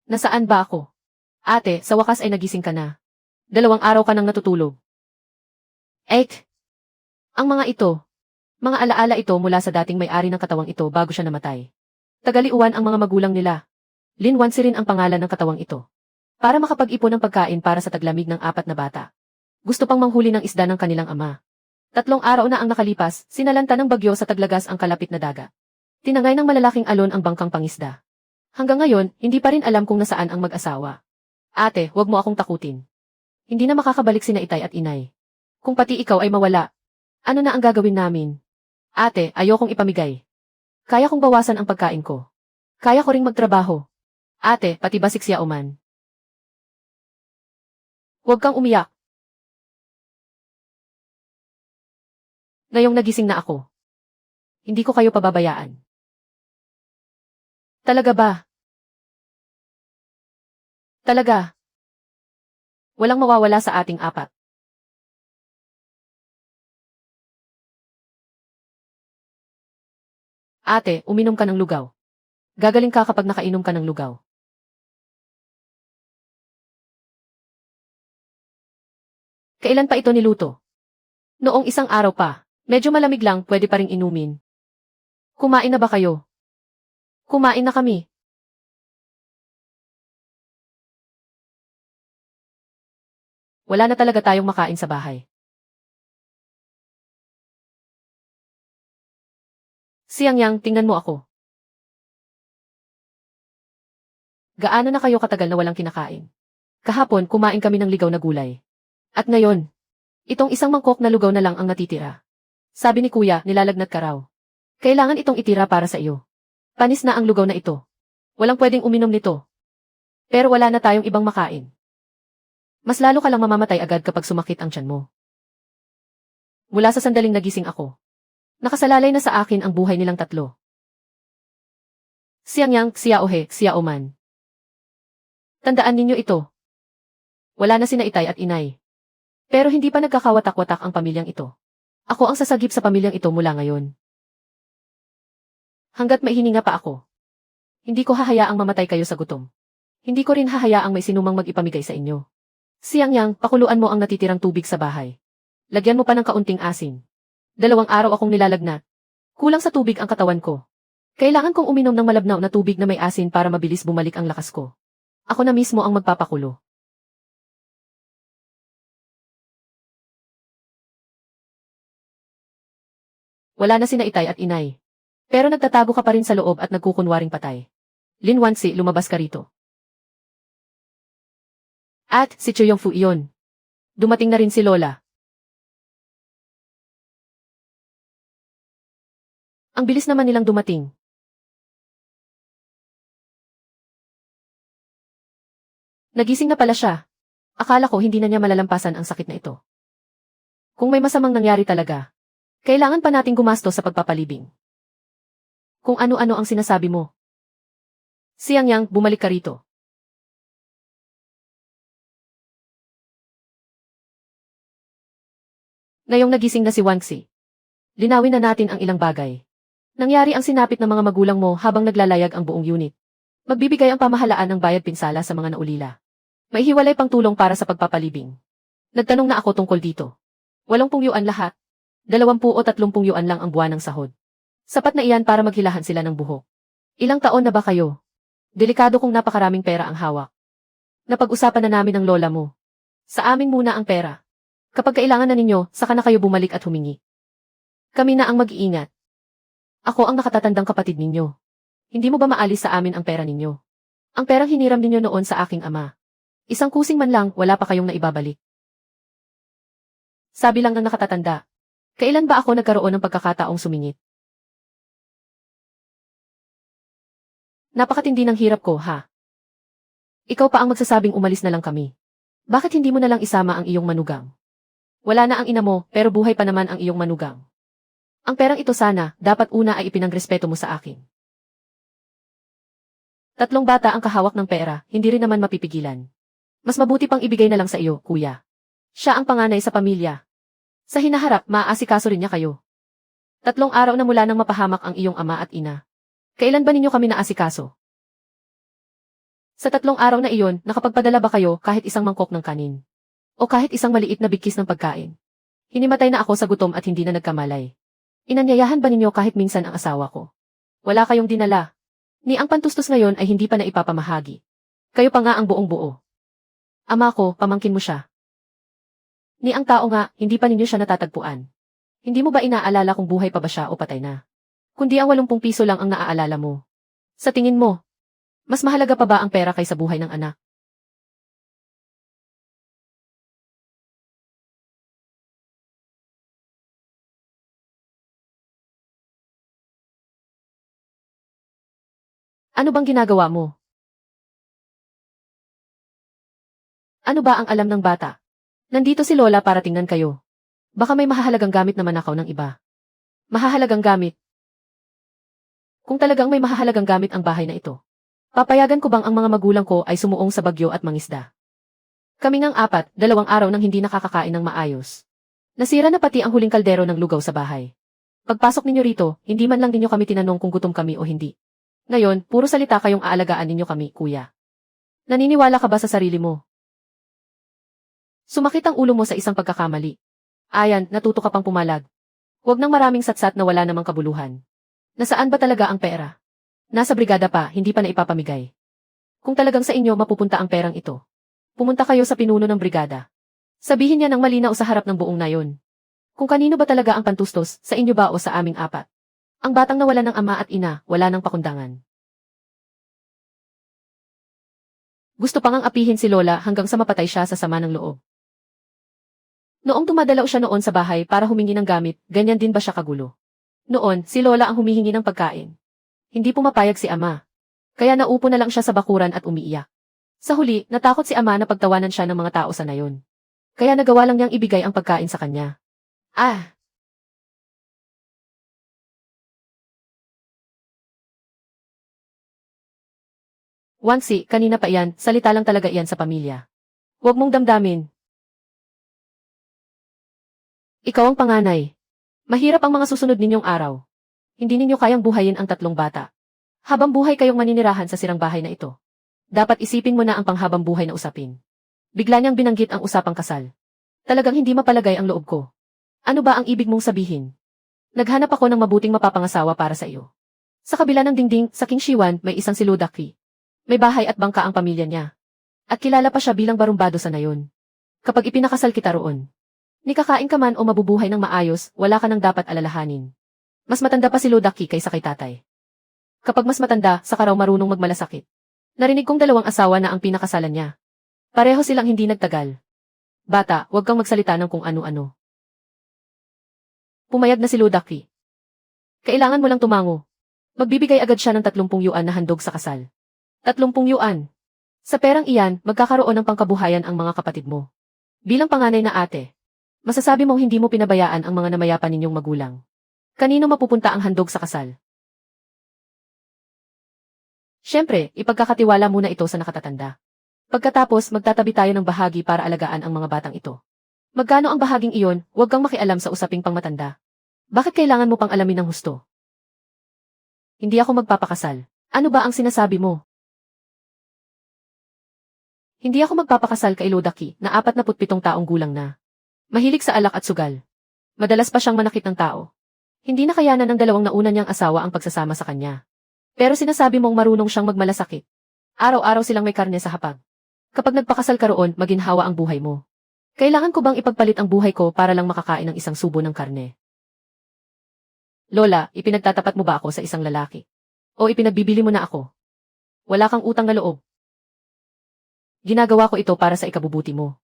Nasaan ba ako? Ate, sa wakas ay nagising ka na. 2 araw ka nang natutulog. Ek! Ang mga ito. Mga alaala ito mula sa dating may-ari ng katawang ito bago siya namatay. Tagaliuan ang mga magulang nila. Linwansi rin ang pangalan ng katawang ito. Para makapag-ipon ng pagkain para sa taglamig ng 4 na bata. Gusto pang manghuli ng isda ng kanilang ama. 3 araw na ang nakalipas, sinalanta ng bagyo sa taglagas ang kalapit na dagat. Tinangay ng malalaking alon ang bangkang pangisda. Hanggang ngayon, hindi pa rin alam kung nasaan ang mag-asawa. Ate, huwag mo akong takutin. Hindi na makakabalik sina itay at inay. Kung pati ikaw ay mawala, ano na ang gagawin namin? Ate, ayokong ipamigay. Kaya kong bawasan ang pagkain ko. Kaya ko ring magtrabaho. Ate, pati ba siksya uman? Huwag kang umiyak. Ngayong nagising na ako. Hindi ko kayo pababayaan. Talaga ba? Talaga. Walang mawawala sa ating 4. Ate, uminom ka ng lugaw. Gagaling ka kapag nakainom ka ng lugaw. Kailan pa ito niluto? Noong 1 araw pa. Medyo malamig lang, pwede pa ring inumin. Kumain na ba kayo? Kumain na kami. Wala na talaga tayong makain sa bahay. Siyang-yang, tingnan mo ako. Gaano na kayo katagal na walang kinakain? Kahapon, kumain kami ng ligaw na gulay. At ngayon, itong isang mangkok na lugaw na lang ang natitira. Sabi ni kuya, nilalagnat ka raw. Kailangan itong itira para sa iyo. Panis na ang lugaw na ito. Walang pwedeng uminom nito. Pero wala na tayong ibang makain. Mas lalo ka lang mamamatay agad kapag sumakit ang tiyan mo. Mula sa sandaling nagising ako. Nakasalalay na sa akin ang buhay nilang 3. Siyang-yang, Xiaohe, Xiaoman. Tandaan ninyo ito. Wala na sina itay at inay. Pero hindi pa nagkakawatak-watak ang pamilyang ito. Ako ang sasagip sa pamilyang ito mula ngayon. Hanggat may hininga pa ako. Hindi ko hahayaang mamatay kayo sa gutom. Hindi ko rin hahayaang may sinumang mag-ipamigay sa inyo. Siyang-yang, pakuluan mo ang natitirang tubig sa bahay. Lagyan mo pa ng kaunting asin. 2 araw akong nilalagnat. Kulang sa tubig ang katawan ko. Kailangan kong uminom ng malabnaw na tubig na may asin para mabilis bumalik ang lakas ko. Ako na mismo ang magpapakulo. Wala na sina itay at inay. Pero nagtatago ka pa rin sa loob at nagkukunwaring patay. Linwansi, lumabas ka rito. At si Chuyong Fu iyon. Dumating na rin si Lola. Ang bilis naman nilang dumating. Nagising na pala siya. Akala ko hindi na niya malalampasan ang sakit na ito. Kung may masamang nangyari talaga, kailangan pa nating gumastos sa pagpapalibing. Kung ano-ano ang sinasabi mo. Siyang-yang, bumalik ka rito. Ngayong nagising na si Wangxi. Linawin na natin ang ilang bagay. Nangyari ang sinapit ng mga magulang mo habang naglalayag ang buong unit. Magbibigay ang pamahalaan ng bayad pinsala sa mga naulila. May hiwalay pang tulong para sa pagpapalibing. Nagtanong na ako tungkol dito. 80 yuan lahat. 20 o 30 yuan lang ang buwan ng sahod. Sapat na iyan para maghilahan sila ng buhok. Ilang taon na ba kayo? Delikado kung napakaraming pera ang hawak. Napag-usapan na namin ng lola mo. Sa amin muna ang pera. Kapag kailangan na ninyo, saka na kayo bumalik at humingi. Kami na ang mag-iingat. Ako ang nakatatandang kapatid ninyo. Hindi mo ba maalis sa amin ang pera ninyo? Ang perang hiniram ninyo noon sa aking ama. Isang kusing man lang, wala pa kayong naibabalik. Sabi lang ng nakatatanda. Kailan ba ako nagkaroon ng pagkakataong sumingit? Napakatindi ng hirap ko, ha? Ikaw pa ang magsasabing umalis na lang kami. Bakit hindi mo na lang isama ang iyong manugang? Wala na ang ina mo, pero buhay pa naman ang iyong manugang. Ang perang ito sana, dapat una ay ipinangrespeto mo sa akin. 3 bata ang kahawak ng pera, hindi rin naman mapipigilan. Mas mabuti pang ibigay na lang sa iyo, kuya. Siya ang panganay sa pamilya. Sa hinaharap, maaasikaso rin niya kayo. 3 araw na mula nang mapahamak ang iyong ama at ina. Kailan ba ninyo kami naasikaso? Sa 3 araw na iyon, nakapagpadala ba kayo kahit isang mangkok ng kanin? O kahit isang maliit na bigkis ng pagkain? Hinimatay na ako sa gutom at hindi na nagkamalay. Inanyayahan ba ninyo kahit minsan ang asawa ko? Wala kayong dinala. Ni ang pantustos ngayon ay hindi pa na ipapamahagi. Kayo pa nga ang buong buo. Ama ko, pamangkin mo siya. Ni ang tao nga, hindi pa ninyo siya natatagpuan. Hindi mo ba inaalala kung buhay pa ba siya o patay na? Kundi ang 80 piso lang ang naaalala mo. Sa tingin mo, mas mahalaga pa ba ang pera kaysa buhay ng anak? Ano bang ginagawa mo? Ano ba ang alam ng bata? Nandito si Lola para tingnan kayo. Baka may mahahalagang gamit na manakaw ng iba. Mahahalagang gamit? Kung talagang may mahahalagang gamit ang bahay na ito, papayagan ko bang ang mga magulang ko ay sumuong sa bagyo at mangisda? Kami ngang 4, 2 araw nang hindi nakakakain ng maayos. Nasira na pati ang huling kaldero ng lugaw sa bahay. Pagpasok ninyo rito, hindi man lang ninyo kami tinanong kung gutom kami o hindi. Ngayon, puro salita kayong aalagaan ninyo kami, kuya. Naniniwala ka ba sa sarili mo? Sumakit ang ulo mo sa isang pagkakamali. Ayan, natuto ka pang pumalag. Huwag nang maraming satsat na wala namang kabuluhan. Nasaan ba talaga ang pera? Nasa brigada pa, hindi pa na ipapamigay. Kung talagang sa inyo mapupunta ang perang ito, pumunta kayo sa pinuno ng brigada. Sabihin niya ng malinaw sa harap ng buong nayon. Kung kanino ba talaga ang pantustos, sa inyo ba o sa aming 4? Ang batang nawala ng ama at ina, wala ng pakundangan. Gusto pang ang apihin si Lola hanggang sa mapatay siya sa sama ng loob. Noong dumadalaw siya noon sa bahay para humingi ng gamit, ganyan din ba siya kagulo? Noon, si Lola ang humihingi ng pagkain. Hindi pumapayag si ama. Kaya naupo na lang siya sa bakuran at umiiyak. Sa huli, natakot si ama na pagtawanan siya ng mga tao sa nayon. Kaya nagawa lang niyang ibigay ang pagkain sa kanya. Ah! Wangsi, kanina pa iyan, salita lang talaga iyan sa pamilya. Huwag mong damdamin. Ikaw ang panganay. Mahirap ang mga susunod ninyong araw. Hindi ninyo kayang buhayin ang 3 bata. Habang buhay kayong maninirahan sa sirang bahay na ito. Dapat isipin mo na ang panghabang buhay na usapin. Bigla niyang binanggit ang usapang kasal. Talagang hindi mapalagay ang loob ko. Ano ba ang ibig mong sabihin? Naghanap ako ng mabuting mapapangasawa para sa iyo. Sa kabila ng dingding, sa King Shiwan, may isang si Ludaki. May bahay at bangka ang pamilya niya. At kilala pa siya bilang barumbado sa nayon. Kapag ipinakasal kita roon, nikakain ka man o mabubuhay ng maayos, wala ka nang dapat alalahanin. Mas matanda pa si Ludaki kaysa kay tatay. Kapag mas matanda, saka raw marunong magmalasakit. Narinig kong 2 asawa na ang pinakasalan niya. Pareho silang hindi nagtagal. Bata, huwag kang magsalita ng kung ano-ano. Pumayag na si Ludaki. Kailangan mo lang tumango. Magbibigay agad siya ng 30 yuan na handog sa kasal. 30 yuan. Sa perang iyan, magkakaroon ng pangkabuhayan ang mga kapatid mo. Bilang panganay na ate, masasabi mong hindi mo pinabayaan ang mga namayapan ninyong magulang. Kanino mapupunta ang handog sa kasal? Siyempre, ipagkakatiwala muna ito sa nakatatanda. Pagkatapos, magtatabi tayo ng bahagi para alagaan ang mga batang ito. Magkano ang bahaging iyon, huwag kang makialam sa usaping pangmatanda. Bakit kailangan mo pang alamin ng husto? Hindi ako magpapakasal. Ano ba ang sinasabi mo? Hindi ako magpapakasal kay Lodaki na 47 taong gulang na. Mahilig sa alak at sugal. Madalas pa siyang manakit ng tao. Hindi na kayanan ng 2 nauna niyang asawa ang pagsasama sa kanya. Pero sinasabi mong marunong siyang magmalasakit. Araw-araw silang may karne sa hapag. Kapag nagpakasal ka roon, maginhawa ang buhay mo. Kailangan ko bang ipagpalit ang buhay ko para lang makakain ng isang subo ng karne? Lola, ipinagtatapat mo ba ako sa isang lalaki? O ipinagbibili mo na ako? Wala kang utang na loob. Ginagawa ko ito para sa ikabubuti mo.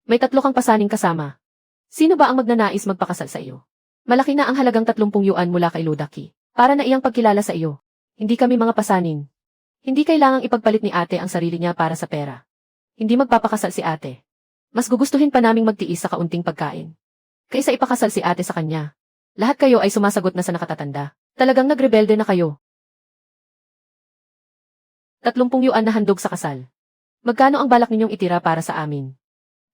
May 3 kang pasaning kasama. Sino ba ang magnanais magpakasal sa iyo? Malaki na ang halagang 30 yuan mula kay Lodaki, para na iyang pagkilala sa iyo. Hindi kami mga pasanin. Hindi kailangang ipagpalit ni ate ang sarili niya para sa pera. Hindi magpapakasal si ate. Mas gugustuhin pa naming magtiis sa kaunting pagkain. Kaysa ipakasal si ate sa kanya. Lahat kayo ay sumasagot na sa nakatatanda. Talagang nagrebelde na kayo. 30 yuan na handog sa kasal. Magkano ang balak ninyong itira para sa amin?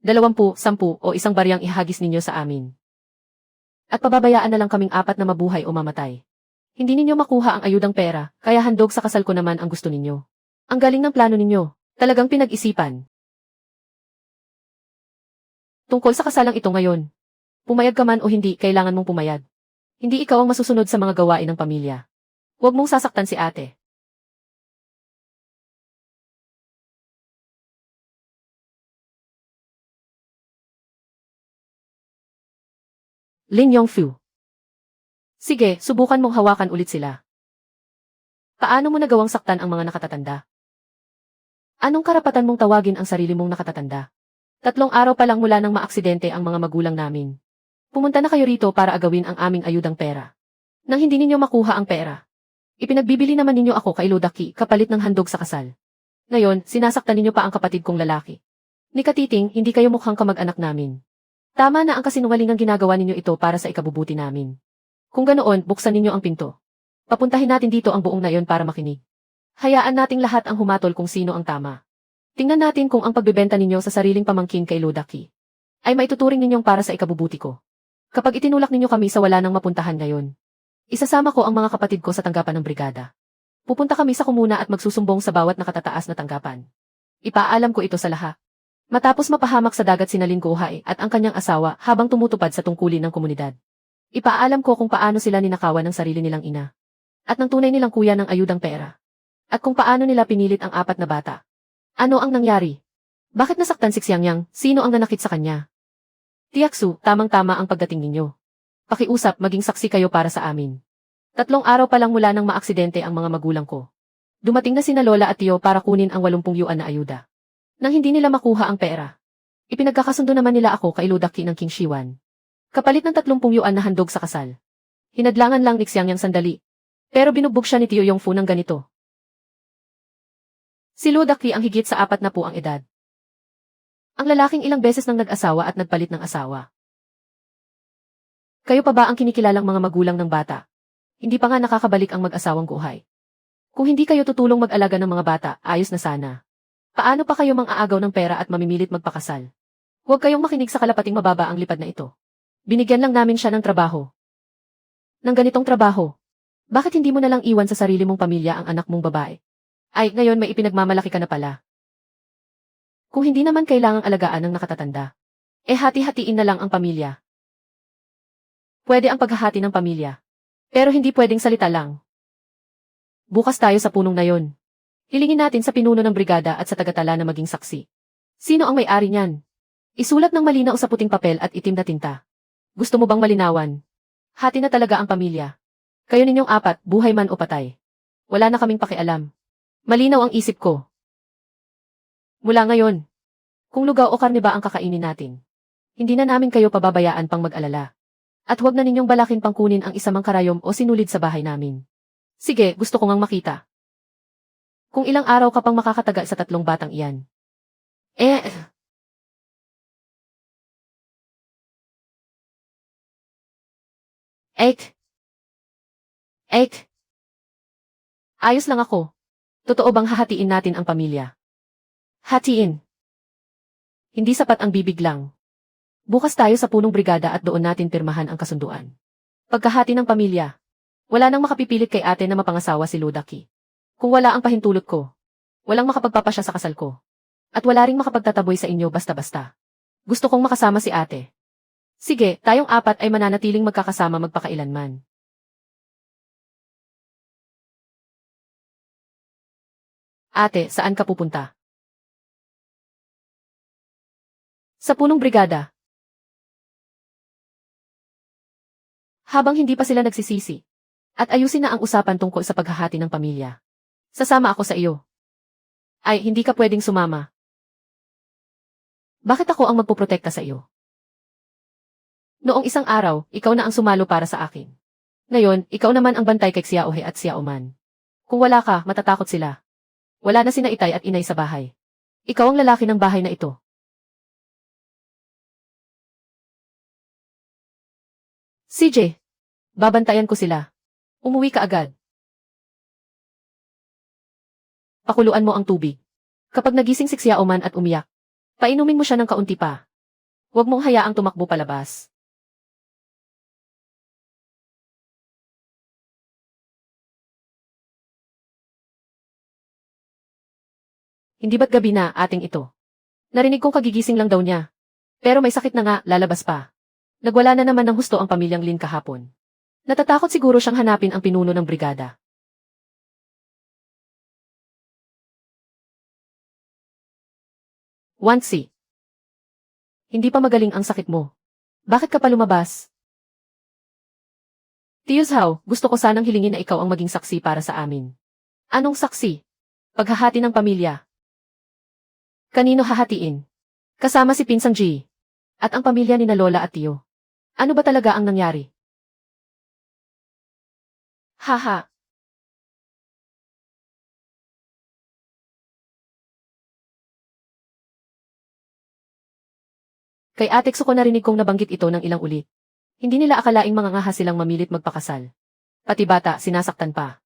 20, 10 o isang baryang ihagis ninyo sa amin. At pababayaan na lang kaming 4 na mabuhay o mamatay. Hindi ninyo makuha ang ayudang pera, kaya handog sa kasal ko naman ang gusto ninyo. Ang galing ng plano ninyo. Talagang pinag-isipan. Tungkol sa kasalang ito ngayon. Pumayag ka man o hindi, kailangan mong pumayag. Hindi ikaw ang masusunod sa mga gawain ng pamilya. Huwag mong sasaktan si ate. Lin Yongfu. Sige, subukan mong hawakan ulit sila. Paano mo nagawang saktan ang mga nakatatanda? Anong karapatan mong tawagin ang sarili mong nakatatanda? 3 araw pa lang mula nang maaksidente ang mga magulang namin. Pumunta na kayo rito para agawin ang aming ayudang pera. Nang hindi ninyo makuha ang pera, ipinagbibili naman ninyo ako kay Lodaki kapalit ng handog sa kasal. Ngayon, sinasaktan ninyo pa ang kapatid kong lalaki. Ni Katiting, hindi kayo mukhang kamag-anak namin. Tama na ang kasinungalingang ginagawa ninyo ito para sa ikabubuti namin. Kung ganoon, buksan ninyo ang pinto. Papuntahin natin dito ang buong nayon para makinig. Hayaan nating lahat ang humatol kung sino ang tama. Tingnan natin kung ang pagbebenta ninyo sa sariling pamangkin kay Lodaki ay maituturing ninyong para sa ikabubuti ko. Kapag itinulak ninyo kami sa wala nang mapuntahan ngayon, isasama ko ang mga kapatid ko sa tanggapan ng brigada. Pupunta kami sa komuna at magsusumbong sa bawat nakatataas na tanggapan. Ipaalam ko ito sa lahat. Matapos mapahamak sa dagat si Nalin Gohae at ang kanyang asawa habang tumutupad sa tungkulin ng komunidad. Ipaalam ko kung paano sila ninakawan ng sarili nilang ina. At ng tunay nilang kuya ng ayudang pera. At kung paano nila pinilit ang 4 na bata. Ano ang nangyari? Bakit nasaktan si Xiangyang? Sino ang nanakit sa kanya? Tiaksu, tamang-tama ang pagdating ninyo. Pakiusap, maging saksi kayo para sa amin. 3 araw pa lang mula nang maaksidente ang mga magulang ko. Dumating na sina Lola at Tio para kunin ang 80 yuan na ayuda. Nang hindi nila makuha ang pera, ipinagkakasundo naman nila ako kay Lodaki ng King Shiwan. Kapalit ng 30 yuan na handog sa kasal. Hinadlangan lang ni Xiangyang sandali. Pero binugbog siya ni Tio Yongfu ng ganito. Si Lodaki ang higit sa 40 ang edad. Ang lalaking ilang beses nang nag-asawa at nagpalit ng asawa. Kayo pa ba ang kinikilalang mga magulang ng bata? Hindi pa nga nakakabalik ang mag-asawang Gohae. Kung hindi kayo tutulong mag-alaga ng mga bata, ayos na sana. Paano pa kayo mang-aagaw ng pera at mamimilit magpakasal? Huwag kayong makinig sa kalapating mababa ang lipad na ito. Binigyan lang namin siya ng trabaho. Ng ganitong trabaho. Bakit hindi mo na lang iwan sa sarili mong pamilya ang anak mong babae? Ay, ngayon may ipinagmamalaki ka na pala. Kung hindi naman kailangang alagaan ng nakatatanda, hati-hatiin na lang ang pamilya. Pwede ang paghahati ng pamilya. Pero hindi pwedeng salita lang. Bukas tayo sa punong na yon. Hilingin natin sa pinuno ng brigada at sa tagatala na maging saksi. Sino ang may-ari niyan? Isulat ng malinaw sa puting papel at itim na tinta. Gusto mo bang malinawan? Hati na talaga ang pamilya. Kayo ninyong 4, buhay man o patay. Wala na kaming pakialam. Malinaw ang isip ko. Mula ngayon, kung lugaw o karne ba ang kakainin natin, hindi na namin kayo pababayaan pang mag-alala. At huwag na ninyong balakin pang kunin ang isamang karayom o sinulid sa bahay namin. Sige, gusto ko ngang makita. Kung ilang araw ka pang makakatagal sa 3 batang iyan. Ek. Ek. Ayos lang ako. Totoo bang hahatiin natin ang pamilya? Hatiin. Hindi sapat ang bibig lang. Bukas tayo sa punong brigada at doon natin pirmahan ang kasunduan. Pagkahati ng pamilya, wala nang makapipilit kay ate na mapangasawa si Lodaki. Kung wala ang pahintulot ko, walang makapagpapasya sa kasal ko. At wala ring makapagtataboy sa inyo basta-basta. Gusto kong makasama si ate. Sige, tayong 4 ay mananatiling magkakasama magpakailanman. Ate, saan ka pupunta? Sa punong brigada. Habang hindi pa sila nagsisisi. At ayusin na ang usapan tungkol sa paghahati ng pamilya. Sasama ako sa iyo. Ay, hindi ka pwedeng sumama. Bakit ako ang magpoprotekta sa iyo? Noong isang araw, ikaw na ang sumalo para sa akin. Ngayon, ikaw naman ang bantay kay Xiaohe at Xiaoman. Kung wala ka, matatakot sila. Wala na sina itay at inay sa bahay. Ikaw ang lalaki ng bahay na ito. CJ, babantayan ko sila. Umuwi ka agad. Pakuluan mo ang tubig. Kapag nagising si Xiaoman at umiyak, painumin mo siya ng kaunti pa. Huwag mong hayaang tumakbo palabas. Hindi ba't gabi na ating ito? Narinig kong kagigising lang daw niya. Pero may sakit na nga, lalabas pa. Nagwala na naman ng husto ang pamilyang Lin kahapon. Natatakot siguro siyang hanapin ang pinuno ng brigada. Wansi. Hindi pa magaling ang sakit mo. Bakit ka pa lumabas? Tiyuzhaw, gusto ko sanang hilingin na ikaw ang maging saksi para sa amin. Anong saksi? Paghahati ng pamilya. Kanino hahatiin? Kasama si Pinsang Ji. At ang pamilya ni na Lola at Tiyo. Ano ba talaga ang nangyari? Haha. Kay Ate Tsu ko narinig kong nabanggit ito ng ilang ulit. Hindi nila akalaing mangangaha silang mamilit magpakasal. Pati bata, sinasaktan pa.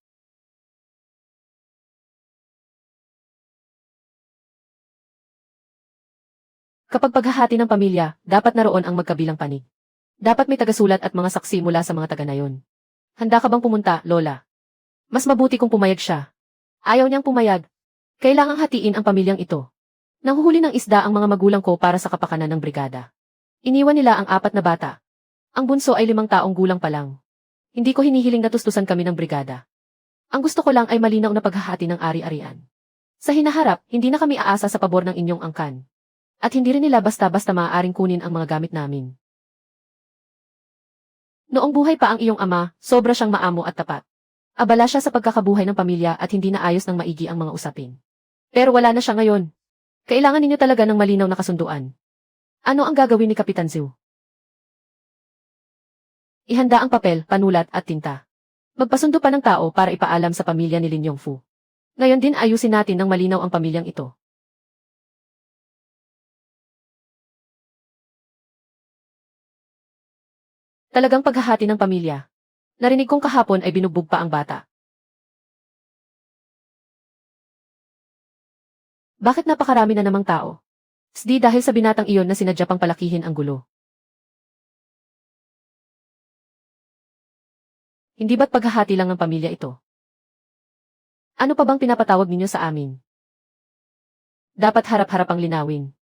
Kapag paghahati ng pamilya, dapat naroon ang magkabilang panig. Dapat may tagasulat at mga saksi mula sa mga taga na yon. Handa ka bang pumunta, Lola? Mas mabuti kung pumayag siya. Ayaw niyang pumayag. Kailangang hatiin ang pamilyang ito. Nanghuhuli ng isda ang mga magulang ko para sa kapakanan ng brigada. Iniwan nila ang 4 na bata. Ang bunso ay 5 taong gulang pa lang. Hindi ko hinihiling na tustusan kami ng brigada. Ang gusto ko lang ay malinaw na paghahati ng ari-arian. Sa hinaharap, hindi na kami aasa sa pabor ng inyong angkan. At hindi rin nila basta-basta maaaring kunin ang mga gamit namin. Noong buhay pa ang iyong ama, sobra siyang maamo at tapat. Abala siya sa pagkakabuhay ng pamilya at hindi na ayos ng maigi ang mga usapin. Pero wala na siya ngayon. Kailangan ninyo talaga ng malinaw na kasunduan. Ano ang gagawin ni Kapitan Zhu? Ihanda ang papel, panulat at tinta. Magpasundo pa ng tao para ipaalam sa pamilya ni Lin Yongfu. Ngayon din ayusin natin ng malinaw ang pamilyang ito. Talagang paghahati ng pamilya. Narinig kong kahapon ay binugbog pa ang bata. Bakit napakarami na namang tao? Di dahil sa binatang iyon na sinadya pang palakihin ang gulo. Hindi ba't paghahati lang ng pamilya ito? Ano pa bang pinapatawag ninyo sa amin? Dapat harap-harap ang linawin.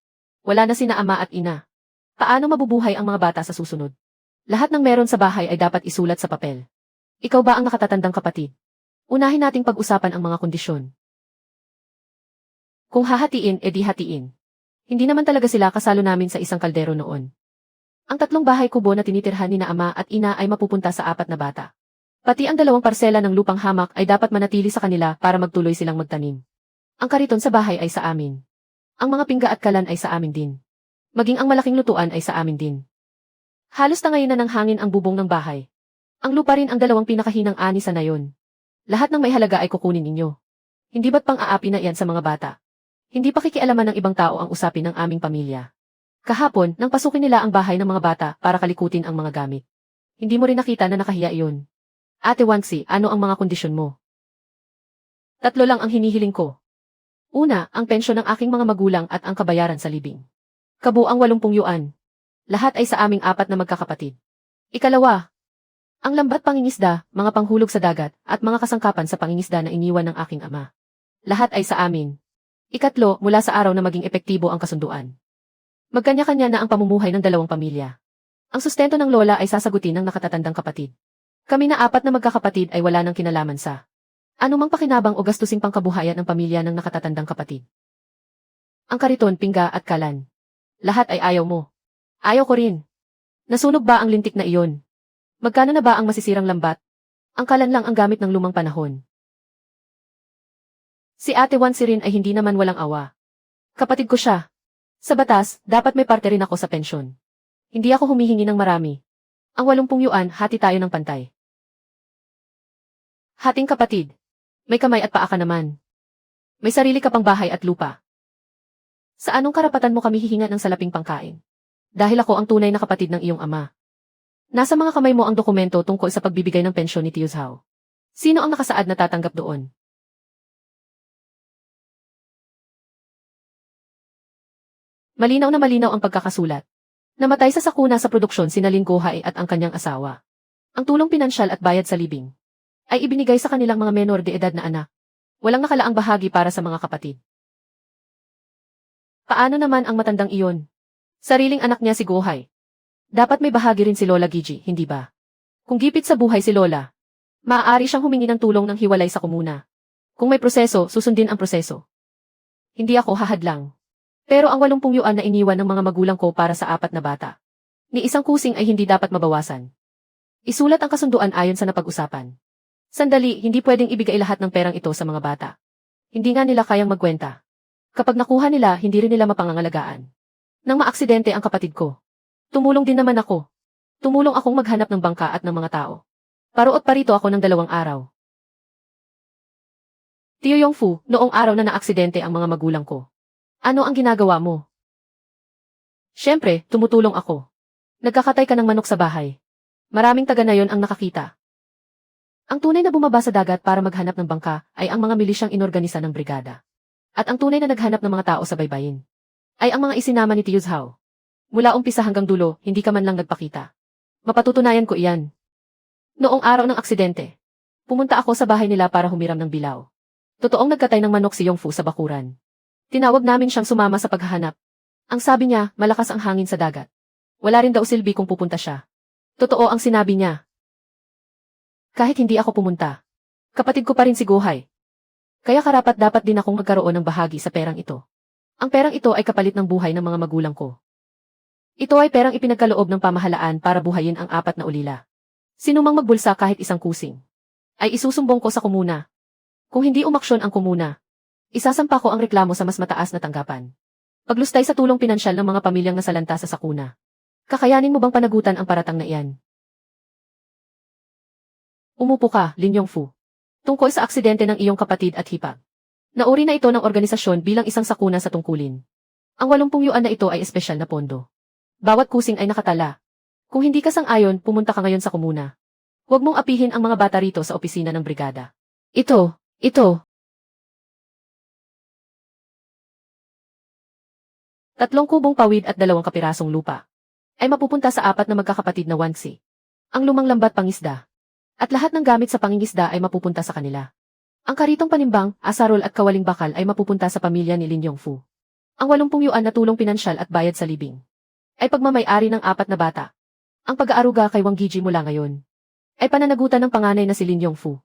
Wala na sina ama at ina. Paano mabubuhay ang mga bata sa susunod? Lahat ng meron sa bahay ay dapat isulat sa papel. Ikaw ba ang nakatatandang kapatid? Unahin nating pag-usapan ang mga kondisyon. Kung hahatiin, edi hatiin. Hindi naman talaga sila kasalo namin sa isang kaldero noon. Ang 3 bahay kubo na tinitirhan ni na ama at ina ay mapupunta sa 4 na bata. Pati ang 2 parsela ng lupang hamak ay dapat manatili sa kanila para magtuloy silang magtanim. Ang kariton sa bahay ay sa amin. Ang mga pingga at kalan ay sa amin din. Maging ang malaking lutuan ay sa amin din. Halos tangayin na ng hangin ang bubong ng bahay. Ang lupa rin ang 2 pinakahinang anisa na yon. Lahat ng may halaga ay kukunin ninyo. Hindi ba't pang-aapi na iyan sa mga bata? Hindi pa kikialaman ng ibang tao ang usapin ng aming pamilya. Kahapon, nang pasukin nila ang bahay ng mga bata para kalikutin ang mga gamit. Hindi mo rin nakita na nakahiya iyon. Ate Wansi, ano ang mga kondisyon mo? 3 lang ang hinihiling ko. Una, ang pensyon ng aking mga magulang at ang kabayaran sa libing. Kabuang 80 yuan. Lahat ay sa aming 4 na magkakapatid. Ikalawa, ang lambat pangingisda, mga panghulog sa dagat, at mga kasangkapan sa pangingisda na iniwan ng aking ama. Lahat ay sa amin. Ikatlo, mula sa araw na maging epektibo ang kasunduan. Magkanya-kanya na ang pamumuhay ng 2 pamilya. Ang sustento ng lola ay sasagutin ng nakatatandang kapatid. Kami na 4 na magkakapatid ay wala nang kinalaman sa anumang pakinabang o gastusing pangkabuhayan ng pamilya ng nakatatandang kapatid. Ang kariton, pingga at kalan. Lahat ay ayaw mo. Ayaw ko rin. Nasunog ba ang lintik na iyon? Magkano na ba ang masisirang lambat? Ang kalan lang ang gamit ng lumang panahon. Si Ate Wansi rin ay hindi naman walang awa. Kapatid ko siya. Sa batas, dapat may parte rin ako sa pensyon. Hindi ako humihingi ng marami. Ang 80 yuan, hati tayo ng pantay. Hating kapatid. May kamay at paa ka naman. May sarili ka pang bahay at lupa. Sa anong karapatan mo kami hihinga ng salaping pangkain? Dahil ako ang tunay na kapatid ng iyong ama. Nasa mga kamay mo ang dokumento tungkol sa pagbibigay ng pensyon ni Tiyuzhaw. Sino ang nakasaad na tatanggap doon? Malinaw na malinaw ang pagkakasulat. Namatay sa sakuna sa produksyon sina Lin Gohai at ang kanyang asawa. Ang tulong pinansyal at bayad sa libing ay ibinigay sa kanilang mga menor de edad na anak. Walang nakalaang bahagi para sa mga kapatid. Paano naman ang matandang iyon? Sariling anak niya si Gohay. Dapat may bahagi rin si Lola Gigi, hindi ba? Kung gipit sa buhay si Lola, maaari siyang humingi ng tulong ng hiwalay sa komuna. Kung may proseso, susundin ang proseso. Hindi ako hahadlang. Pero ang 80 yuan na iniwan ng mga magulang ko para sa 4 na bata, ni isang kusing ay hindi dapat mabawasan. Isulat ang kasunduan ayon sa napag-usapan. Sandali, hindi pwedeng ibigay lahat ng perang ito sa mga bata. Hindi nga nila kayang magkwenta. Kapag nakuha nila, hindi rin nila mapangangalagaan. Nang maaksidente ang kapatid ko, tumulong din naman ako. Tumulong akong maghanap ng bangka at ng mga tao. Paruot parito ako ng 2 araw. Tio Yongfu, noong araw na naaksidente ang mga magulang ko, ano ang ginagawa mo? Siyempre, tumutulong ako. Nagkakatay ka ng manok sa bahay. Maraming taga na yon ang nakakita. Ang tunay na bumaba sa dagat para maghanap ng bangka ay ang mga milisyang inorganisa ng brigada. At ang tunay na naghanap ng mga tao sa baybayin ay ang mga isinama ni Tio Zhao. Mula umpisa hanggang dulo, hindi ka man lang nagpakita. Mapatutunayan ko iyan. Noong araw ng aksidente, pumunta ako sa bahay nila para humiram ng bilaw. Totoong nagkatay ng manok si Yongfu sa bakuran. Tinawag namin siyang sumama sa paghahanap. Ang sabi niya, malakas ang hangin sa dagat. Wala rin daw silbi kung pupunta siya. Totoo ang sinabi niya. Kahit hindi ako pumunta, kapatid ko pa rin si Gohay. Kaya karapat-dapat din akong magkaroon ng bahagi sa perang ito. Ang perang ito ay kapalit ng buhay ng mga magulang ko. Ito ay perang ipinagkaloob ng pamahalaan para buhayin ang 4 na ulila. Sinumang magbulsa kahit isang kusing, ay isusumbong ko sa komuna. Kung hindi umaksyon ang komuna, isasampa ko ang reklamo sa mas mataas na tanggapan. Paglustay sa tulong pinansyal ng mga pamilyang nasalanta sa sakuna. Kakayanin mo bang panagutan ang paratang na iyan? Umupo ka, Lin Yongfu. Tungkol sa aksidente ng iyong kapatid at hipag. Nauri na ito ng organisasyon bilang isang sakuna sa tungkulin. Ang 80 yuan na ito ay espesyal na pondo. Bawat kusing ay nakatala. Kung hindi ka sang-ayon, pumunta ka ngayon sa komuna. Huwag mong apihin ang mga bata rito sa opisina ng brigada. Ito. 3 kubong pawid at 2 kapirasong lupa ay mapupunta sa 4 na magkakapatid na Wansi. Ang lumang lambat pangisda. At lahat ng gamit sa pangingisda ay mapupunta sa kanila. Ang karitong panimbang, asarol at kawaling bakal ay mapupunta sa pamilya ni Lin Yongfu. Ang 80 yuan na tulong pinansyal at bayad sa libing ay pagmamay-ari ng 4 na bata. Ang pag-aaruga kay Wang Gigi mula ngayon ay pananagutan ng panganay na si Lin Yongfu.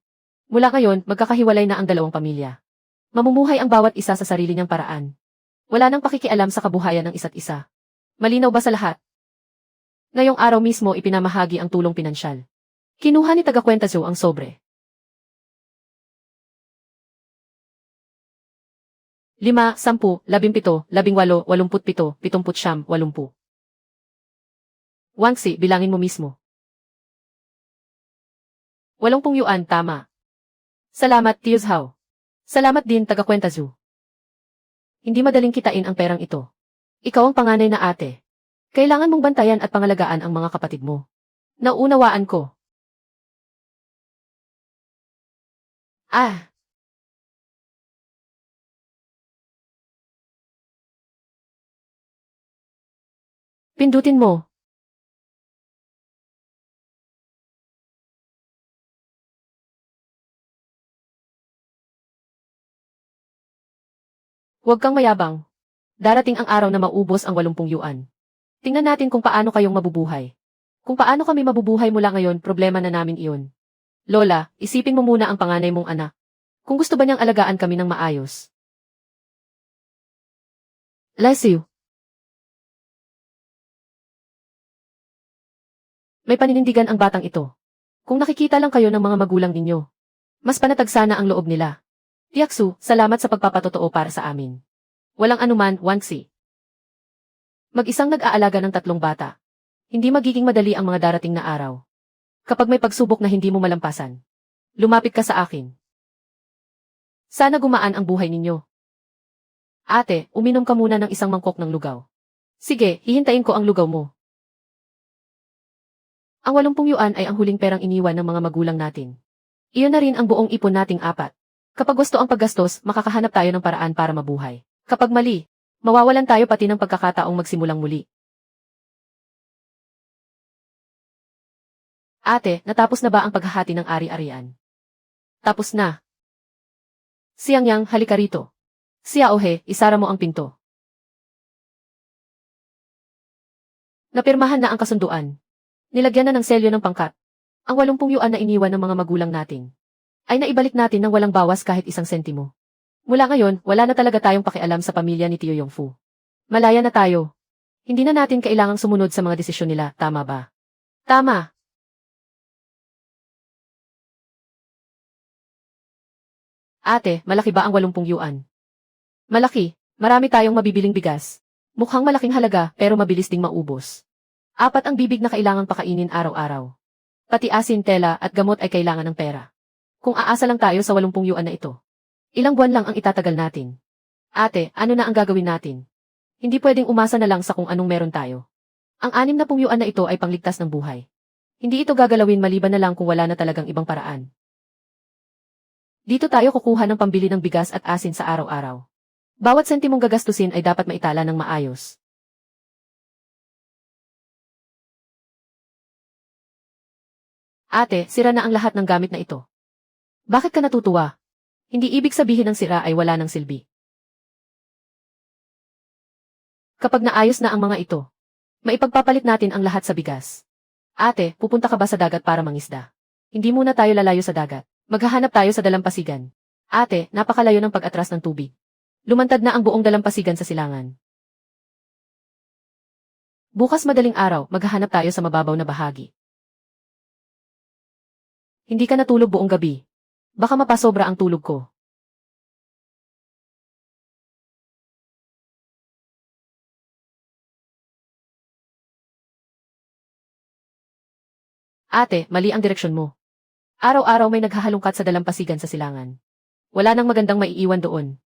Mula ngayon, magkakahiwalay na ang 2 pamilya. Mamumuhay ang bawat isa sa sarili niyang paraan. Wala nang pakikialam sa kabuhayan ng isa't isa. Malinaw ba sa lahat? Ngayong araw mismo ipinamahagi ang tulong pinansyal. Kinuha ni taga-kwenta Zhou ang sobre. 5, 10, 17, 18, 87, 79, 80. Wangsi, bilangin mo mismo. 80 yuan, tama. Salamat, Tio Zhao. Salamat din, taga-kwenta Zhou. Hindi madaling kitain ang perang ito. Ikaw ang panganay na ate. Kailangan mong bantayan at pangalagaan ang mga kapatid mo. Nauunawaan ko. Pindutin mo. Huwag kang mayabang. Darating ang araw na maubos ang 80 yuan. Tingnan natin kung paano kayong mabubuhay. Kung paano kami mabubuhay mula ngayon, problema na namin iyon. Lola, isipin mo muna ang panganay mong anak. Kung gusto ba niyang alagaan kami ng maayos. Bless you. May paninindigan ang batang ito. Kung nakikita lang kayo ng mga magulang ninyo, mas panatag sana ang loob nila. Tiaksu, salamat sa pagpapatotoo para sa amin. Walang anuman, Wangsi. Mag-isang nag-aalaga ng 3 bata. Hindi magiging madali ang mga darating na araw. Kapag may pagsubok na hindi mo malampasan, lumapit ka sa akin. Sana gumaan ang buhay ninyo. Ate, uminom ka muna ng isang mangkok ng lugaw. Sige, hihintayin ko ang lugaw mo. Ang 80 yuan ay ang huling perang iniwan ng mga magulang natin. Iyon na rin ang buong ipon nating 4. Kapag gusto ang paggastos, makakahanap tayo ng paraan para mabuhay. Kapag mali, mawawalan tayo pati ng pagkakataong magsimulang muli. Ate, natapos na ba ang paghahati ng ari-arian? Tapos na. Siang Yang, halika rito. Xiaohe, isara mo ang pinto. Napirmahan na ang kasunduan. Nilagyan na ng selyo ng pangkat. Ang 80 yuan na iniwan ng mga magulang natin ay naibalik natin ng walang bawas kahit isang sentimo. Mula ngayon, wala na talaga tayong pakialam sa pamilya ni Tio Yongfu. Malaya na tayo. Hindi na natin kailangang sumunod sa mga desisyon nila, tama ba? Tama. Ate, malaki ba ang 80 yuan? Malaki. Marami tayong mabibiling bigas. Mukhang malaking halaga pero mabilis ding maubos. 4 ang bibig na kailangang pakainin araw-araw. Pati asin, tela at gamot ay kailangan ng pera. Kung aasa lang tayo sa 80 yuan na ito, ilang buwan lang ang itatagal natin. Ate, ano na ang gagawin natin? Hindi pwedeng umasa na lang sa kung anong meron tayo. Ang 60 yuan na ito ay pangligtas ng buhay. Hindi ito gagalawin maliban na lang kung wala na talagang ibang paraan. Dito tayo kukuha ng pambili ng bigas at asin sa araw-araw. Bawat sentimong gagastusin ay dapat maitala ng maayos. Ate, sira na ang lahat ng gamit na ito. Bakit ka natutuwa? Hindi ibig sabihin ng sira ay wala ng silbi. Kapag naayos na ang mga ito, maipagpapalit natin ang lahat sa bigas. Ate, pupunta ka ba sa dagat para mangisda? Hindi muna tayo lalayo sa dagat. Maghahanap tayo sa dalampasigan. Ate, napakalayo ng pag-atras ng tubig. Lumantad na ang buong dalampasigan sa silangan. Bukas madaling araw, maghahanap tayo sa mababaw na bahagi. Hindi ka natulog buong gabi. Baka mapasobra ang tulog ko. Ate, mali ang direksyon mo. Araw-araw may naghahalungkat sa dalampasigan sa silangan. Wala nang magandang maiiwan doon.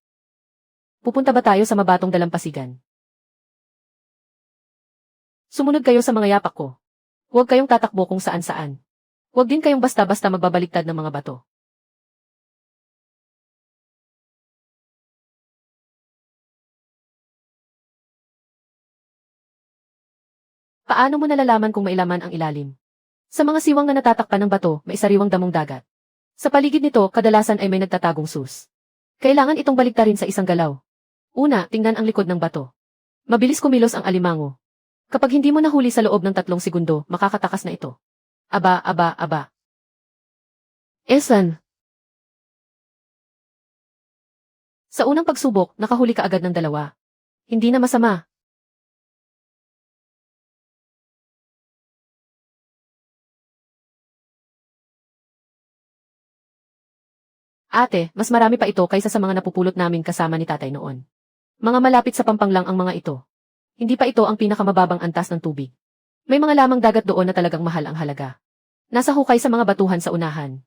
Pupunta ba tayo sa mabatong dalampasigan? Sumunod kayo sa mga yapak ko. Huwag kayong tatakbo kung saan-saan. Huwag din kayong basta-basta magbabaliktad ng mga bato. Paano mo nalalaman kung mailaman ang ilalim? Sa mga siwang na natatakpan ng bato, may sariwang damong dagat. Sa paligid nito, kadalasan ay may nagtatagong sus. Kailangan itong baliktarin sa isang galaw. Una, tingnan ang likod ng bato. Mabilis kumilos ang alimango. Kapag hindi mo nahuli sa loob ng 3 segundo, makakatakas na ito. Aba, aba, aba. Esan. Sa unang pagsubok, nakahuli ka agad ng 2. Hindi na masama. Ate, mas marami pa ito kaysa sa mga napupulot namin kasama ni tatay noon. Mga malapit sa pampang lang ang mga ito. Hindi pa ito ang pinakamababang antas ng tubig. May mga lamang dagat doon na talagang mahal ang halaga. Nasa hukay sa mga batuhan sa unahan.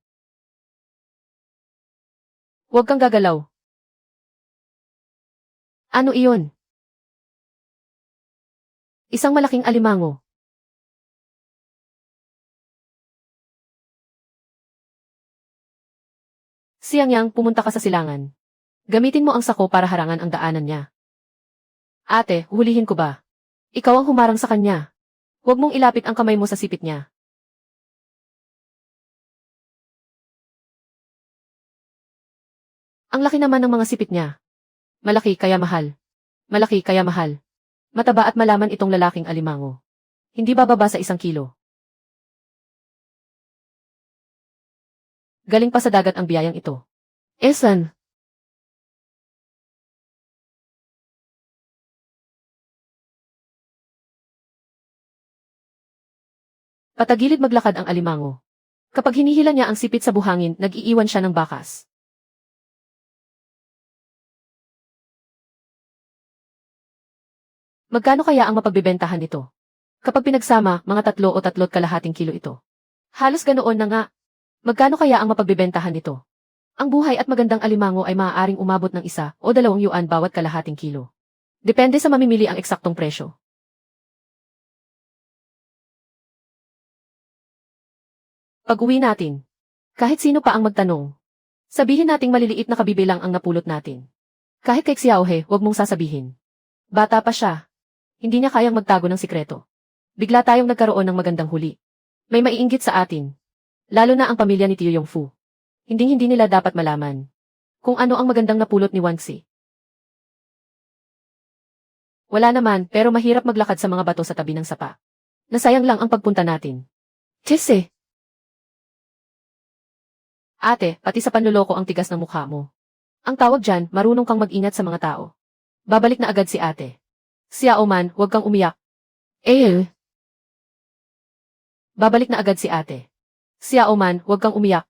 Huwag kang gagalaw. Ano iyon? Isang malaking alimango. Siyang yang, pumunta ka sa silangan. Gamitin mo ang sako para harangan ang daanan niya. Ate, hulihin ko ba? Ikaw ang humarang sa kanya. Huwag mong ilapit ang kamay mo sa sipit niya. Ang laki naman ng mga sipit niya. Malaki kaya mahal. Malaki kaya mahal. Mataba at malaman itong lalaking alimango. Hindi bababa sa 1 kilo. Galing pa sa dagat ang biyayang ito. Esan. Patagilid maglakad ang alimango. Kapag hinihila niya ang sipit sa buhangin, nag-iiwan siya ng bakas. Magkano kaya ang mapagbebentahan nito? Kapag pinagsama, mga 3 o 3.5 kilo ito. Halos ganoon na nga. Magkano kaya ang mapagbebentahan nito? Ang buhay at magandang alimango ay maaaring umabot ng 1 o 2 yuan bawat kalahating kilo. Depende sa mamimili ang eksaktong presyo. Pag-uwi natin, kahit sino pa ang magtanong, sabihin nating maliliit na kabibilang ang napulot natin. Kahit kay Xiaohe, huwag mong sasabihin. Bata pa siya. Hindi niya kayang magtago ng sikreto. Bigla tayong nagkaroon ng magandang huli. May maiinggit sa atin. Lalo na ang pamilya ni Tio Yongfu. Hindi nila dapat malaman kung ano ang magandang napulot ni Wangxi. Wala naman, pero mahirap maglakad sa mga bato sa tabi ng sapa. Nasayang lang ang pagpunta natin. Chese! Ate, pati sa panluloko ang tigas ng mukha mo. Ang tawag dyan, marunong kang mag-ingat sa mga tao. Babalik na agad si ate. Xiao Man, huwag kang umiyak. Eh. Babalik na agad si ate. Xiao Man, huwag kang umiyak.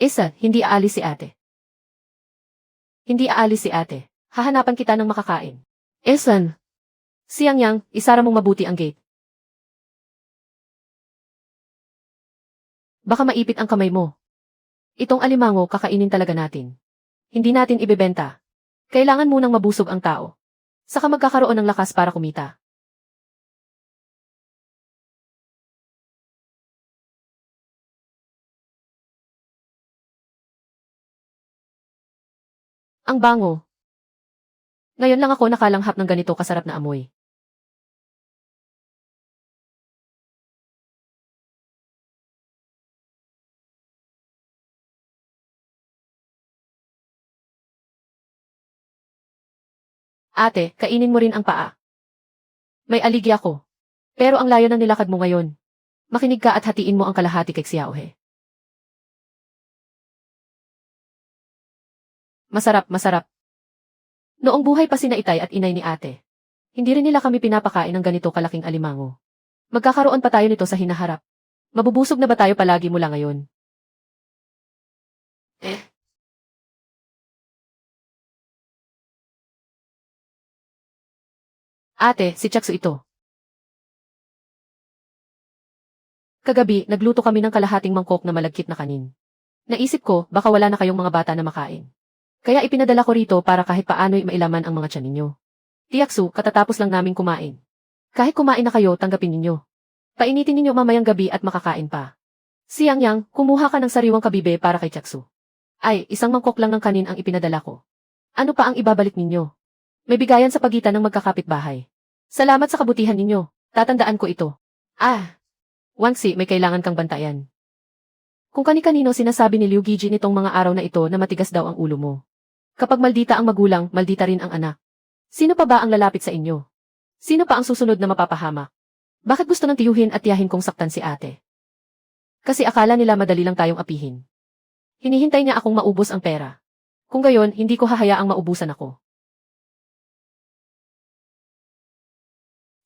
Isa, hindi aalis si ate. Hindi aalis si ate. Hahanapan kita ng makakain. Esan. Siyang Yang, isara mong mabuti ang gate. Baka maipit ang kamay mo. Itong alimango kakainin talaga natin. Hindi natin ibebenta. Kailangan munang mabusog ang tao. Saka magkakaroon ng lakas para kumita. Ang bango. Ngayon lang ako nakalanghap ng ganito kasarap na amoy. Ate, kainin mo rin ang paa. May aligi ako. Pero ang layo ng nilakad mo ngayon. Makinig ka at hatiin mo ang kalahati kay Xiaohe. Masarap, masarap. Noong buhay pa sina itay at inay ni ate. Hindi rin nila kami pinapakain ng ganito kalaking alimango. Magkakaroon pa tayo nito sa hinaharap. Mabubusog na ba tayo palagi mula ngayon? Ate, si Chaksu ito. Kagabi, nagluto kami ng kalahating mangkok na malagkit na kanin. Naisip ko, baka wala na kayong mga bata na makain. Kaya ipinadala ko rito para kahit paano'y mailaman ang mga tiyan ninyo. Tiaksu, katatapos lang naming kumain. Kahit kumain na kayo, tanggapin ninyo. Painitin ninyo mamayang gabi at makakain pa. Siyang Yang, kumuha ka ng sariwang kabibe para kay Chaksu. Ay, isang mangkok lang ng kanin ang ipinadala ko. Ano pa ang ibabalik ninyo? May bigayan sa pagitan ng magkakapitbahay. Salamat sa kabutihan ninyo. Tatandaan ko ito. Wangxi, may kailangan kang bantayan. Kung kani-kanino sinasabi ni Liu Giji nitong mga araw na ito na matigas daw ang ulo mo. Kapag maldita ang magulang, maldita rin ang anak. Sino pa ba ang lalapit sa inyo? Sino pa ang susunod na mapapahamak? Bakit gusto ng tiyuhin at tiyahin kong saktan si ate? Kasi akala nila madali lang tayong apihin. Hinihintay niya akong maubos ang pera. Kung gayon, hindi ko hahayaang maubusan ako.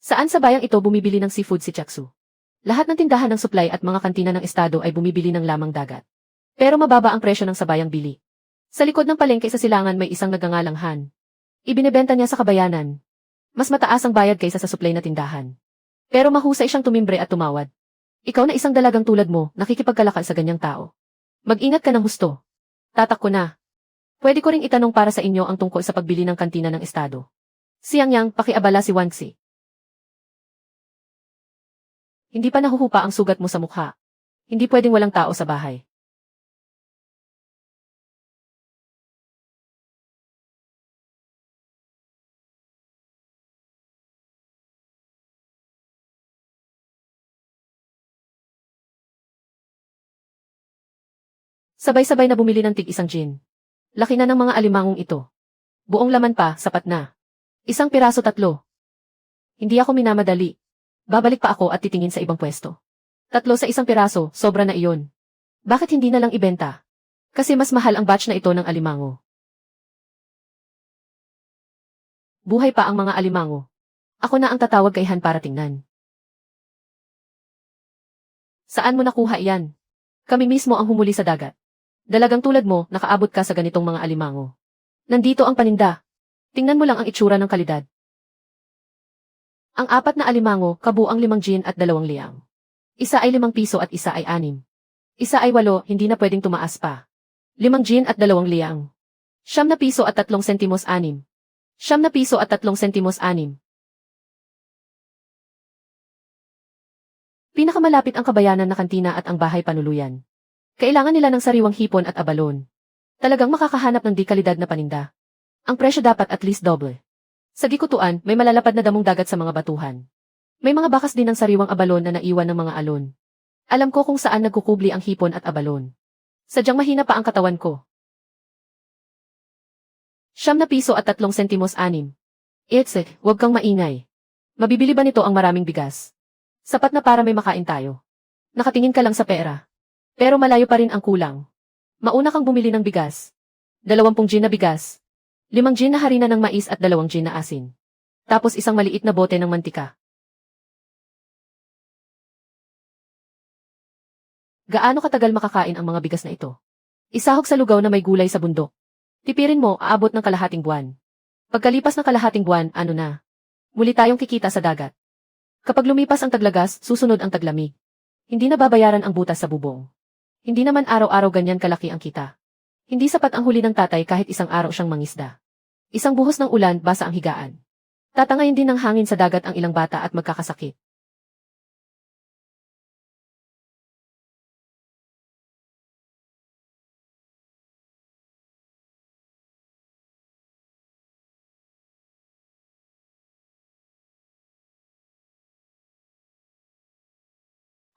Saan sa bayang ito bumibili ng seafood si Chaksu? Lahat ng tindahan ng supply at mga kantina ng estado ay bumibili ng lamang dagat. Pero mababa ang presyo ng sabayang bili. Sa likod ng palengke sa silangan may isang nagangalang Han. Ibinebenta niya sa kabayanan. Mas mataas ang bayad kaysa sa supply na tindahan. Pero mahusay siyang tumimbre at tumawad. Ikaw na isang dalagang tulad mo, nakikipagkalakal sa ganyang tao. Mag-ingat ka ng husto. Tatak ko na. Pwede ko ring itanong para sa inyo ang tungkol sa pagbili ng kantina ng estado. Siyang Yang, pakiabala si Wangxi. Hindi pa nahuhupa ang sugat mo sa mukha. Hindi pwedeng walang tao sa bahay. Sabay-sabay na bumili ng tig-isang gin. Laki na ng mga alimangong ito. Buong laman pa, sapat na. Isang piraso 3. Hindi ako minamadali. Babalik pa ako at titingin sa ibang pwesto. 3 sa isang piraso, sobra na iyon. Bakit hindi na lang ibenta? Kasi mas mahal ang batch na ito ng alimango. Buhay pa ang mga alimango. Ako na ang tatawag kay Han para tingnan. Saan mo nakuha iyan? Kami mismo ang humuli sa dagat. Dalagang tulad mo, nakaabot ka sa ganitong mga alimango. Nandito ang paninda. Tingnan mo lang ang itsura ng kalidad. Ang 4 na alimango, kabuang 5 gin at 2 liang. Isa ay 5 piso at isa ay 6. Isa ay 8, hindi na pwedeng tumaas pa. 5 gin at 2 liang. 9 na piso at 3 sentimos 6. 9 na piso at 3 sentimos 6. Pinakamalapit ang kabayanan na kantina at ang bahay panuluyan. Kailangan nila ng sariwang hipon at abalon. Talagang makakahanap ng di kalidad na paninda. Ang presyo dapat at least doble. Sa gikutuan, may malalapad na damong dagat sa mga batuhan. May mga bakas din ng sariwang abalon na naiwan ng mga alon. Alam ko kung saan nagkukubli ang hipon at abalon. Sadyang mahina pa ang katawan ko. 9 na piso at 3 sentimos 6. Wag kang maingay. Mabibili ba nito ang maraming bigas? Sapat na para may makain tayo. Nakatingin ka lang sa pera. Pero malayo pa rin ang kulang. Mauna kang bumili ng bigas. 20 gin na bigas. 5 gin na harina ng mais at 2 gin na asin. Tapos isang maliit na bote ng mantika. Gaano katagal makakain ang mga bigas na ito? Isahog sa lugaw na may gulay sa bundok. Tipirin mo, aabot ng kalahating buwan. Pagkalipas ng kalahating buwan, ano na? Muli tayong kikita sa dagat. Kapag lumipas ang taglagas, susunod ang taglamig. Hindi na babayaran ang butas sa bubong. Hindi naman araw-araw ganyan kalaki ang kita. Hindi sapat ang huli ng tatay kahit isang araw siyang mangisda. Isang buhos ng ulan, basa ang higaan. Tatangayin din ng hangin sa dagat ang ilang bata at magkakasakit.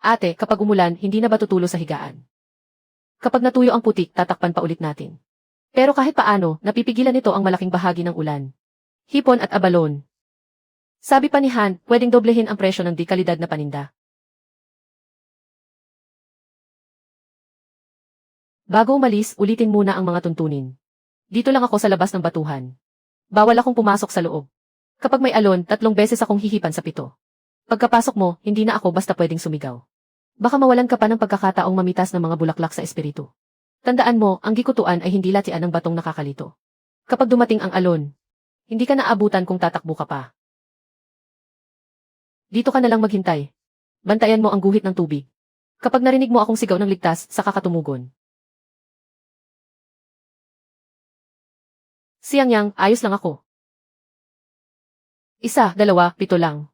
Ate, kapag umulan, hindi na ba tutulo sa higaan? Kapag natuyo ang putik, tatakpan pa ulit natin. Pero kahit paano, napipigilan nito ang malaking bahagi ng ulan. Hipon at abalon. Sabi pa ni Han, pwedeng doblehin ang presyo ng di-kalidad na paninda. Bago umalis, ulitin muna ang mga tuntunin. Dito lang ako sa labas ng batuhan. Bawal akong pumasok sa loob. Kapag may alon, 3 beses akong hihipan sa pito. Pagkapasok mo, hindi na ako basta pwedeng sumigaw. Baka mawalan ka pa ng pagkakataong mamitas ng mga bulaklak sa espiritu. Tandaan mo, ang gikutuan ay hindi latian ng batong nakakalito. Kapag dumating ang alon, hindi ka naabutan kung tatakbo ka pa. Dito ka na lang maghintay. Bantayan mo ang guhit ng tubig. Kapag narinig mo akong sigaw ng ligtas, saka ka tumugon. Siyang yang, ayos lang ako. 1, 2, 7 lang.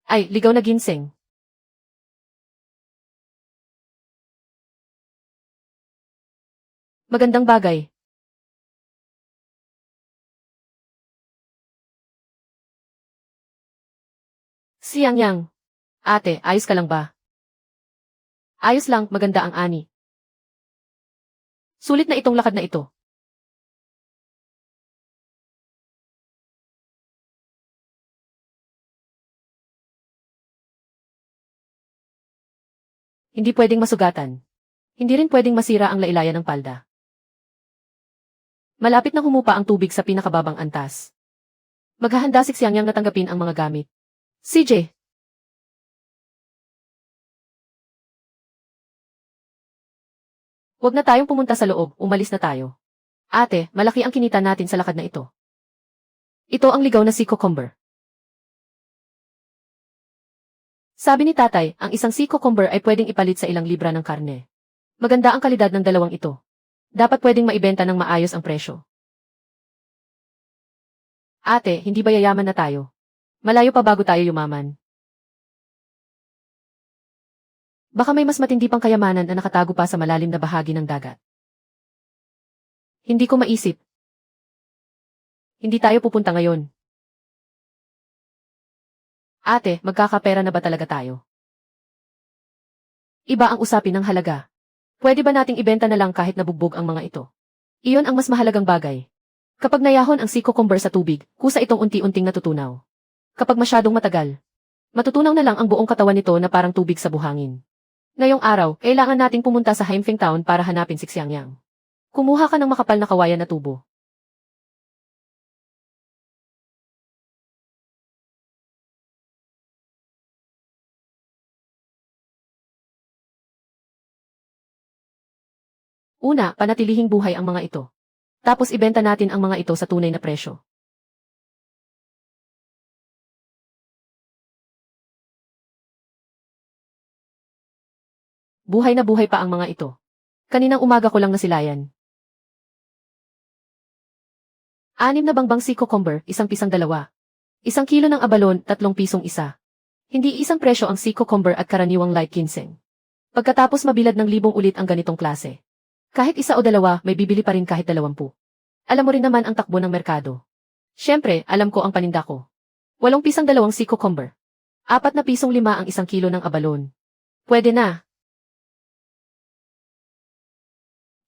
Ay, ligaw na ginseng. Magandang bagay. Siyang yang. Ate, ayos ka lang ba? Ayos lang, maganda ang ani. Sulit na itong lakad na ito. Hindi pwedeng masugatan. Hindi rin pwedeng masira ang lailayan ng palda. Malapit na humupa ang tubig sa pinakababang antas. Maghahanda si Xiangyang na tanggapin ang mga gamit. CJ! Huwag na tayong pumunta sa loob, umalis na tayo. Ate, malaki ang kinita natin sa lakad na ito. Ito ang ligaw na sea cucumber. Sabi ni tatay, ang isang sea cucumber ay pwedeng ipalit sa ilang libra ng karne. Maganda ang kalidad ng dalawang ito. Dapat pwedeng maibenta ng maayos ang presyo. Ate, hindi ba yayaman na tayo? Malayo pa bago tayo yumaman. Baka may mas matindi pang kayamanan na nakatago pa sa malalim na bahagi ng dagat. Hindi ko maisip. Hindi tayo pupunta ngayon. Ate, magkakapera na ba talaga tayo? Iba ang usapin ng halaga. Pwede ba nating ibenta na lang kahit nabugbog ang mga ito? Iyon ang mas mahalagang bagay. Kapag nayahon ang sea cucumber sa tubig, kusa itong unti-unting natutunaw. Kapag masyadong matagal, matutunaw na lang ang buong katawan nito na parang tubig sa buhangin. Ngayong araw, kailangan nating pumunta sa Haimfeng Town para hanapin si Xiangyang. Kumuha ka ng makapal na kawayan na tubo. Una, panatilihing buhay ang mga ito. Tapos ibenta natin ang mga ito sa tunay na presyo. Buhay na buhay pa ang mga ito. Kaninang umaga ko lang nasilayan. 6 na bangbang sea cucumber, 1 pisang 2. 1 kilo ng abalon, 3 pisong isa. Hindi isang presyo ang sea cucumber at karaniwang light ginseng. Pagkatapos mabilad ng 1,000 ulit ang ganitong klase. Kahit 1 o 2, may bibili pa rin kahit 20. Alam mo rin naman ang takbo ng merkado. Siyempre, alam ko ang paninda ko. 8 pisang 2 sea cucumber. 4 na pisong 5 ang 1 kilo ng abalon. Pwede na.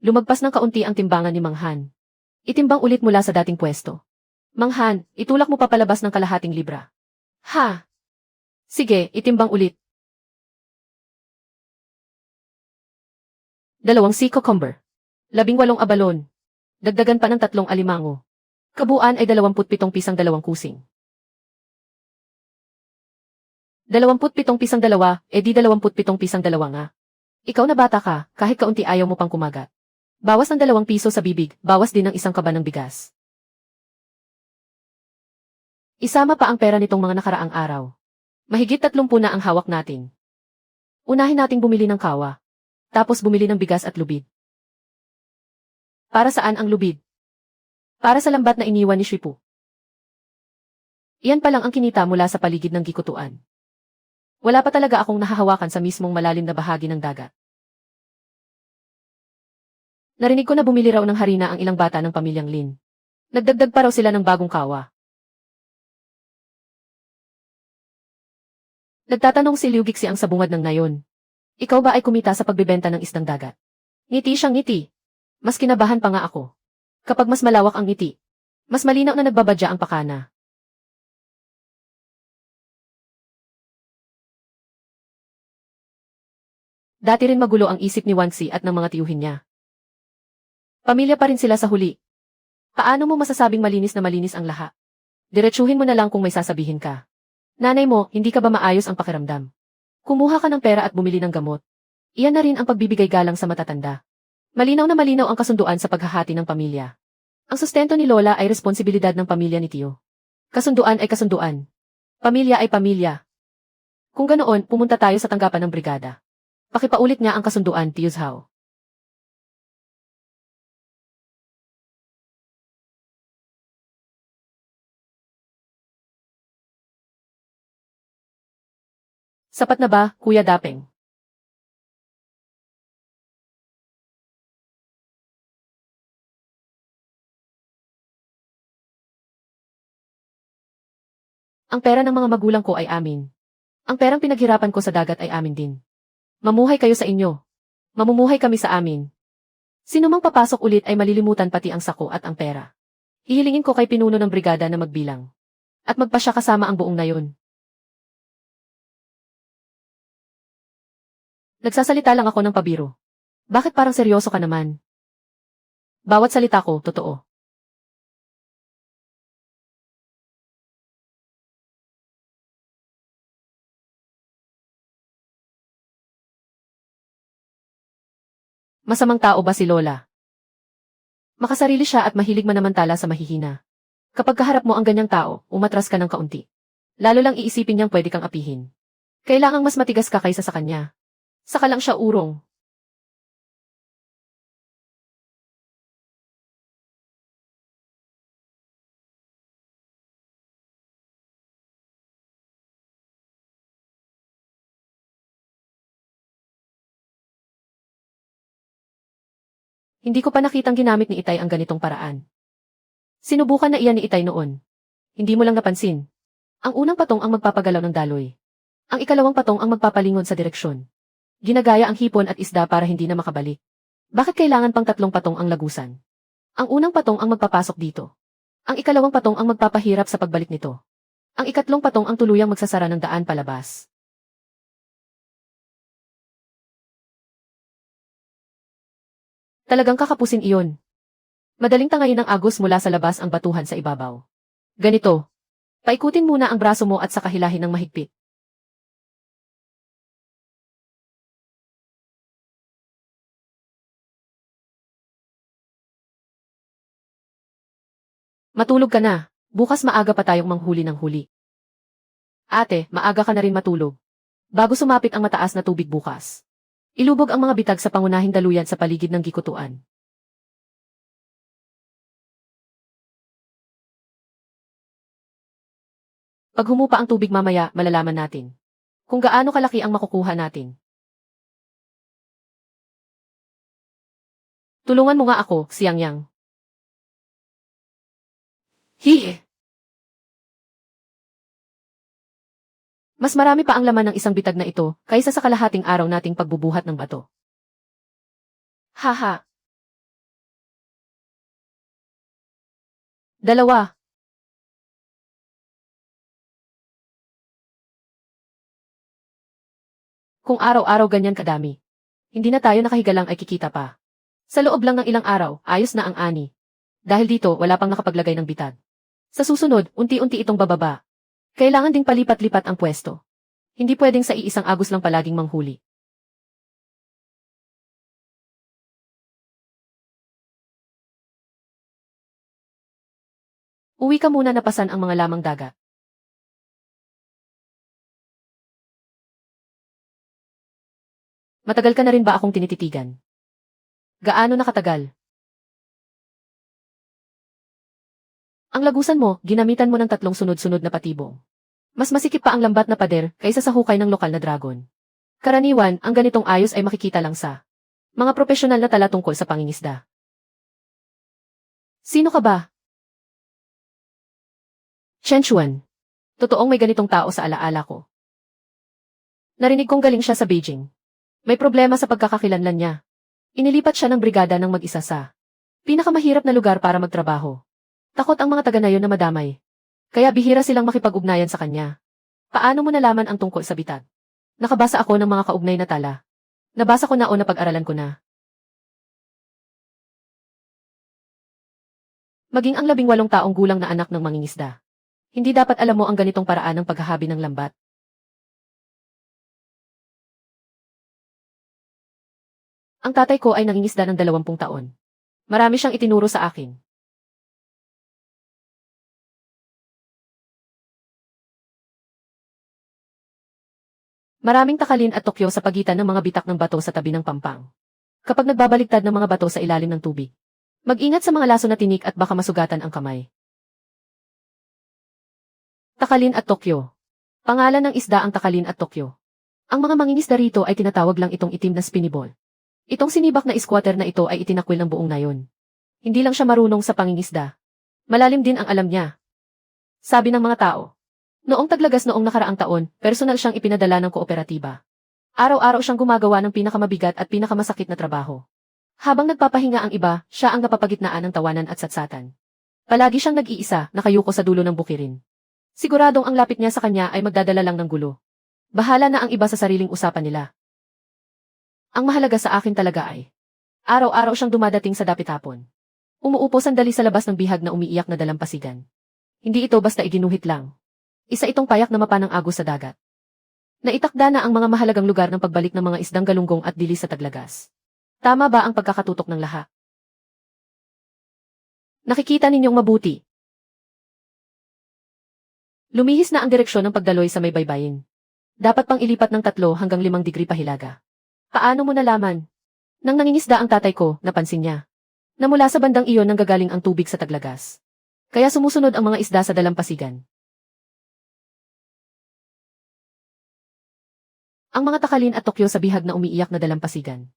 Lumagpas ng kaunti ang timbangan ni Mang Han. Itimbang ulit mula sa dating pwesto. Manghan, itulak mo pa palabas ng kalahating libra. Ha? Sige, itimbang ulit. 2 cucumber. 18 abalon. Dagdagan pa ng 3 alimango. Kabuuan ay 27 pisang 2 kusing. 27 pisang 2, di 27 pisang 2 nga. Ikaw na bata ka, kahit kaunti ayaw mo pang kumagat. Bawas ng 2 piso sa bibig, bawas din ng 1 kaba ng bigas. Isama pa ang pera nitong mga nakaraang araw. Mahigit 30 na ang hawak natin. Unahin nating bumili ng kawa. Tapos bumili ng bigas at lubid. Para saan ang lubid? Para sa lambat na iniwan ni Shipu. Iyan pa lang ang kinita mula sa paligid ng gikutuan. Wala pa talaga akong nahahawakan sa mismong malalim na bahagi ng dagat. Narinig ko na bumili raw ng harina ang ilang bata ng pamilyang Lin. Nagdagdag pa raw sila ng bagong kawa. Nagtatanong si Liu Gixi ang sabungad ng nayon. Ikaw ba ay kumita sa pagbebenta ng isdang dagat? Ngiti siyang ngiti. Mas kinabahan pa nga ako. Kapag mas malawak ang ngiti, mas malinaw na nagbabadya ang pakana. Dati rin magulo ang isip ni Wangxi at ng mga tiyuhin niya. Pamilya pa rin sila sa huli. Paano mo masasabing malinis na malinis ang lahat? Diretsuhin mo na lang kung may sasabihin ka. Nanay mo, hindi ka ba maayos ang pakiramdam? Kumuha ka ng pera at bumili ng gamot. Iyan na rin ang pagbibigay galang sa matatanda. Malinaw na malinaw ang kasunduan sa paghahati ng pamilya. Ang sustento ni Lola ay responsibilidad ng pamilya ni Tiyo. Kasunduan ay kasunduan. Pamilya ay pamilya. Kung ganoon, pumunta tayo sa tanggapan ng brigada. Pakipaulit nga ang kasunduan, Tiyo Zhao. Sapat na ba, Kuya Dapeng? Ang pera ng mga magulang ko ay amin. Ang perang pinaghirapan ko sa dagat ay amin din. Mamuhay kayo sa inyo. Mamumuhay kami sa amin. Sino mang papasok ulit ay malilimutan pati ang sako at ang pera. Hihilingin ko kay pinuno ng brigada na magbilang. At magpasya kasama ang buong nayon. Nagsasalita lang ako ng pabiro. Bakit parang seryoso ka naman? Bawat salita ko, totoo. Masamang tao ba si Lola? Makasarili siya at mahilig manamantala sa mahihina. Kapag kaharap mo ang ganyang tao, umatras ka ng kaunti. Lalo lang iisipin niyang pwede kang apihin. Kailangang mas matigas ka kaysa sa kanya. Saka lang siya urong. Hindi ko pa nakitang ginamit ni Itay ang ganitong paraan. Sinubukan na iyan ni Itay noon. Hindi mo lang napansin. Ang unang patong ang magpapagalaw ng daloy. Ang ikalawang patong ang magpapalingon sa direksyon. Ginagaya ang hipon at isda para hindi na makabalik. Bakit kailangan pang 3 patong ang lagusan? Ang unang patong ang magpapasok dito. Ang ikalawang patong ang magpapahirap sa pagbalik nito. Ang ikatlong patong ang tuluyang magsasara ng daan palabas. Talagang kakapusin iyon. Madaling tangayin ng agos mula sa labas ang batuhan sa ibabaw. Ganito. Paikutin muna ang braso mo at saka hilahin ng mahigpit. Matulog ka na. Bukas maaga pa tayong manghuli ng huli. Ate, maaga ka na rin matulog. Bago sumapit ang mataas na tubig bukas. Ilubog ang mga bitag sa pangunahing daluyan sa paligid ng gikutuan. Pag humupa ang tubig mamaya, malalaman natin kung gaano kalaki ang makukuha natin. Tulungan mo nga ako, Siang Yang. Hihi! Mas marami pa ang laman ng isang bitag na ito kaysa sa kalahating araw nating pagbubuhat ng bato. Haha! Dalawa. Kung araw-araw ganyan kadami, hindi na tayo nakahiga lang ay kikita pa. Sa loob lang ng ilang araw, ayos na ang ani. Dahil dito, wala pang nakapaglagay ng bitag. Sa susunod, unti-unti itong bababa. Kailangan ding palipat-lipat ang pwesto. Hindi pwedeng sa iisang agos lang palaging manghuli. Uwi ka muna na pasan ang mga lamang dagat. Matagal ka na rin ba akong tinititigan? Gaano nakatagal? Ang lagusan mo, ginamitan mo ng 3 sunod-sunod na patibong. Mas masikip pa ang lambat na pader kaysa sa hukay ng lokal na dragon. Karaniwan, ang ganitong ayos ay makikita lang sa mga profesional na tala tungkol sa pangingisda. Sino ka ba? Chen Chuan. Totoong may ganitong tao sa alaala ko. Narinig kong galing siya sa Beijing. May problema sa pagkakakilanlan niya. Inilipat siya ng brigada ng mag-isa sa pinakamahirap na lugar para magtrabaho. Takot ang mga taga na yon na madamay. Kaya bihira silang makipag-ugnayan sa kanya. Paano mo nalaman ang tungkol sa bitag? Nakabasa ako ng mga kaugnay na tala. Nabasa ko na o napag-aralan ko na. Maging ang 18 taong gulang na anak ng mangingisda. Hindi dapat alam mo ang ganitong paraan ng paghahabi ng lambat. Ang tatay ko ay nangingisda ng 20 taon. Marami siyang itinuro sa akin. Maraming takalin at tokyo sa pagitan ng mga bitak ng bato sa tabi ng pampang. Kapag nagbabaliktad ng mga bato sa ilalim ng tubig, mag-ingat sa mga laso na tinik at baka masugatan ang kamay. Takalin at tokyo. Pangalan ng isda ang takalin at tokyo. Ang mga mangingisda rito ay tinatawag lang itong itim na spinniball. Itong sinibak na squatter na ito ay itinakwil ng buong nayon. Hindi lang siya marunong sa pangingisda. Malalim din ang alam niya. Sabi ng mga tao. Noong taglagas noong nakaraang taon, personal siyang ipinadala ng kooperatiba. Araw-araw siyang gumagawa ng pinakamabigat at pinakamasakit na trabaho. Habang nagpapahinga ang iba, siya ang napapagitnaan ng tawanan at satsatan. Palagi siyang nag-iisa, nakayuko sa dulo ng bukirin. Siguradong ang lapit niya sa kanya ay magdadala lang ng gulo. Bahala na ang iba sa sariling usapan nila. Ang mahalaga sa akin talaga ay, araw-araw siyang dumadating sa dapit-hapon. Umuupo sandali sa labas ng bihag na umiiyak na dalampasigan. Hindi ito basta iginuhit lang. Isa itong payak na mapa ng agos sa dagat. Naitakda na ang mga mahalagang lugar ng pagbalik ng mga isdang galunggong at dili sa taglagas. Tama ba ang pagkakatutok ng lahat? Nakikita ninyong mabuti. Lumihis na ang direksyon ng pagdaloy sa may baybayin. Dapat pang ilipat ng 3 hanggang 5 degree pahilaga. Paano mo nalaman? Nang nangingisda ang tatay ko, napansin niya. Na mula sa bandang iyon nang gagaling ang tubig sa taglagas. Kaya sumusunod ang mga isda sa dalampasigan. Ang mga takalin at tokyo sa bihag na umiiyak na dalampasigan.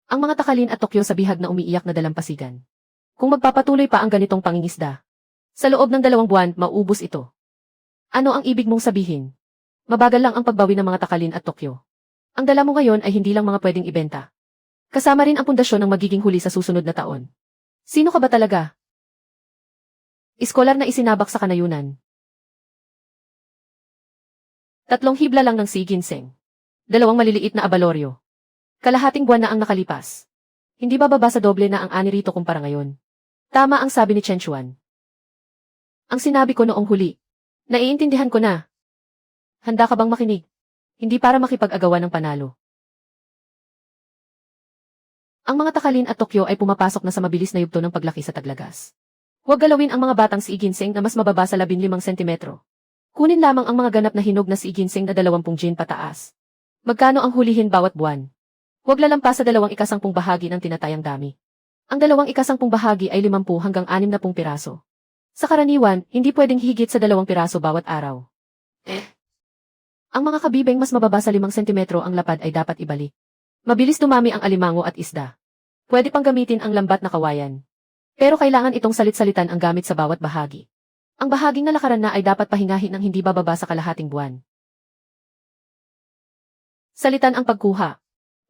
Ang mga takalin at tokyo sa bihag na umiiyak na dalampasigan. Kung magpapatuloy pa ang ganitong pangingisda, sa loob ng 2 buwan, mauubos ito. Ano ang ibig mong sabihin? Mabagal lang ang pagbawi ng mga takalin at tokyo. Ang dala mo ngayon ay hindi lang mga pwedeng ibenta. Kasama rin ang pundasyon ng magiging huli sa susunod na taon. Sino ka ba talaga? Iskolar na isinabak sa kanayunan. 3 hibla lang ng ginseng. 2 maliliit na abaloryo. Kalahating buwan na ang nakalipas. Hindi ba bababa sa doble na ang ani rito kumpara ngayon? Tama ang sabi ni Chen Chuan. Ang sinabi ko noong huli. Naiintindihan ko na. Handa ka bang makinig? Hindi para makipag-agawan ng panalo. Ang mga takalin at tokyo ay pumapasok na sa mabilis na yugto ng paglaki sa taglagas. Huwag galawin ang mga batang ginseng na mas mababa sa 15 sentimetro. Kunin lamang ang mga ganap na hinog na ginseng na 20 gin pataas. Magkano ang hulihin bawat buwan? Huwag lalampas sa 2/10 bahagi ng tinatayang dami. Ang 2/10 bahagi ay 50 hanggang 60 piraso. Sa karaniwan, hindi pwedeng higit sa 2 piraso bawat araw. Ang mga kabibeng mas mababa sa 5 sentimetro ang lapad ay dapat ibalik. Mabilis dumami ang alimango at isda. Pwede pang gamitin ang lambat na kawayan. Pero kailangan itong salit-salitan ang gamit sa bawat bahagi. Ang bahaging nalakaran na ay dapat pahingahin ng hindi bababa sa kalahating buwan. Salitan ang pagkuha.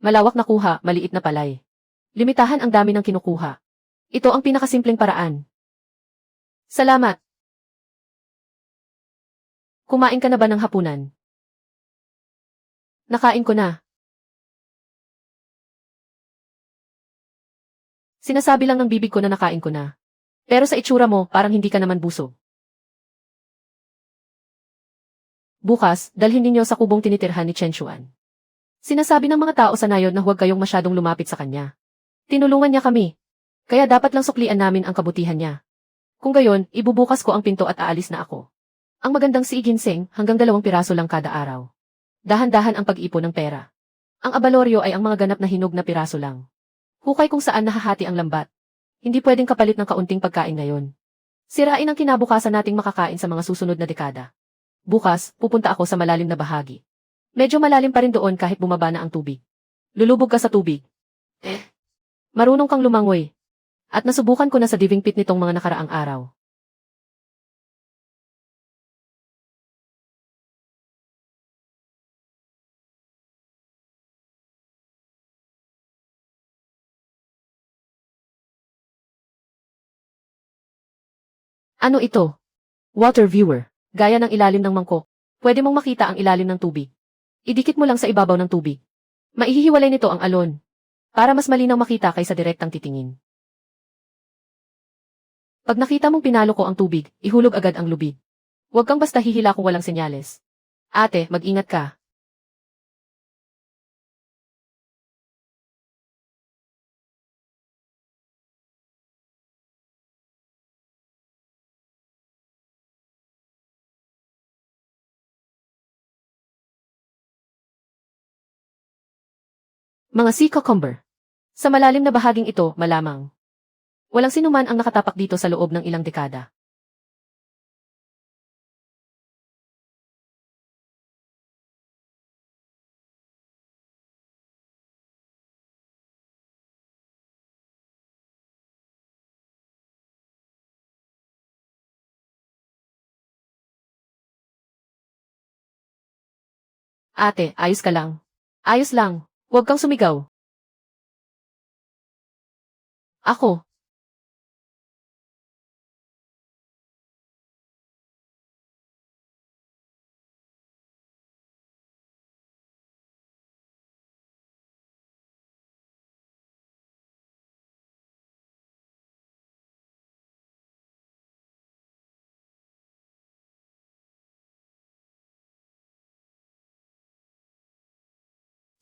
Malawak na kuha, maliit na palay. Limitahan ang dami ng kinukuha. Ito ang pinakasimpleng paraan. Salamat. Kumain ka na ba ng hapunan? Nakain ko na. Sinasabi lang ng bibig ko na nakain ko na. Pero sa itsura mo, parang hindi ka naman busog. Bukas, dalhin ninyo sa kubong tinitirhan ni Chen Xuan. Sinasabi ng mga tao sa nayon na huwag kayong masyadong lumapit sa kanya. Tinulungan niya kami. Kaya dapat lang suklian namin ang kabutihan niya. Kung gayon, ibubukas ko ang pinto at aalis na ako. Ang magandang si Ginseng, hanggang 2 piraso lang kada araw. Dahan-dahan ang pag-ipon ng pera. Ang abaloryo ay ang mga ganap na hinog na piraso lang. Hukay kung saan nahahati ang lambat. Hindi pwedeng kapalit ng kaunting pagkain ngayon. Sirain ang kinabukasan nating makakain sa mga susunod na dekada. Bukas, pupunta ako sa malalim na bahagi. Medyo malalim pa rin doon kahit bumaba na ang tubig. Lulubog ka sa tubig. Marunong kang lumangoy. At nasubukan ko na sa diving pit nitong mga nakaraang araw. Ano ito? Water viewer. Gaya ng ilalim ng mangkok. Pwede mong makita ang ilalim ng tubig. Idikit mo lang sa ibabaw ng tubig. Maihihiwalay nito ang alon. Para mas malinaw makita kaysa direktang titingin. Pag nakita mong pinalo ko ang tubig, ihulog agad ang lubid. Huwag kang basta hihila kung walang senyales. Ate, mag-ingat ka. Mga sea cucumber. Sa malalim na bahaging ito, malamang. Walang sinuman ang nakatapak dito sa loob ng ilang dekada. Ate, ayos ka lang. Ayos lang. Huwag kang sumigaw. Ako.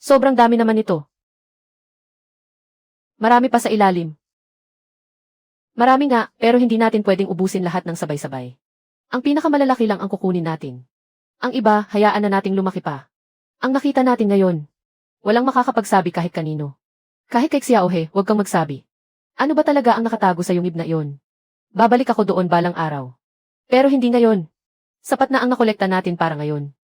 Sobrang dami naman ito. Marami pa sa ilalim. Marami nga, pero hindi natin pwedeng ubusin lahat ng sabay-sabay. Ang pinakamalalaki lang ang kukunin natin. Ang iba, hayaan na nating lumaki pa. Ang nakita natin ngayon. Walang makakapagsabi kahit kanino. Kahit kay Xiaohe, huwag kang magsabi. Ano ba talaga ang nakatago sa yungib na iyon? Babalik ako doon balang araw. Pero hindi ngayon. Sapat na ang nakolekta natin para ngayon.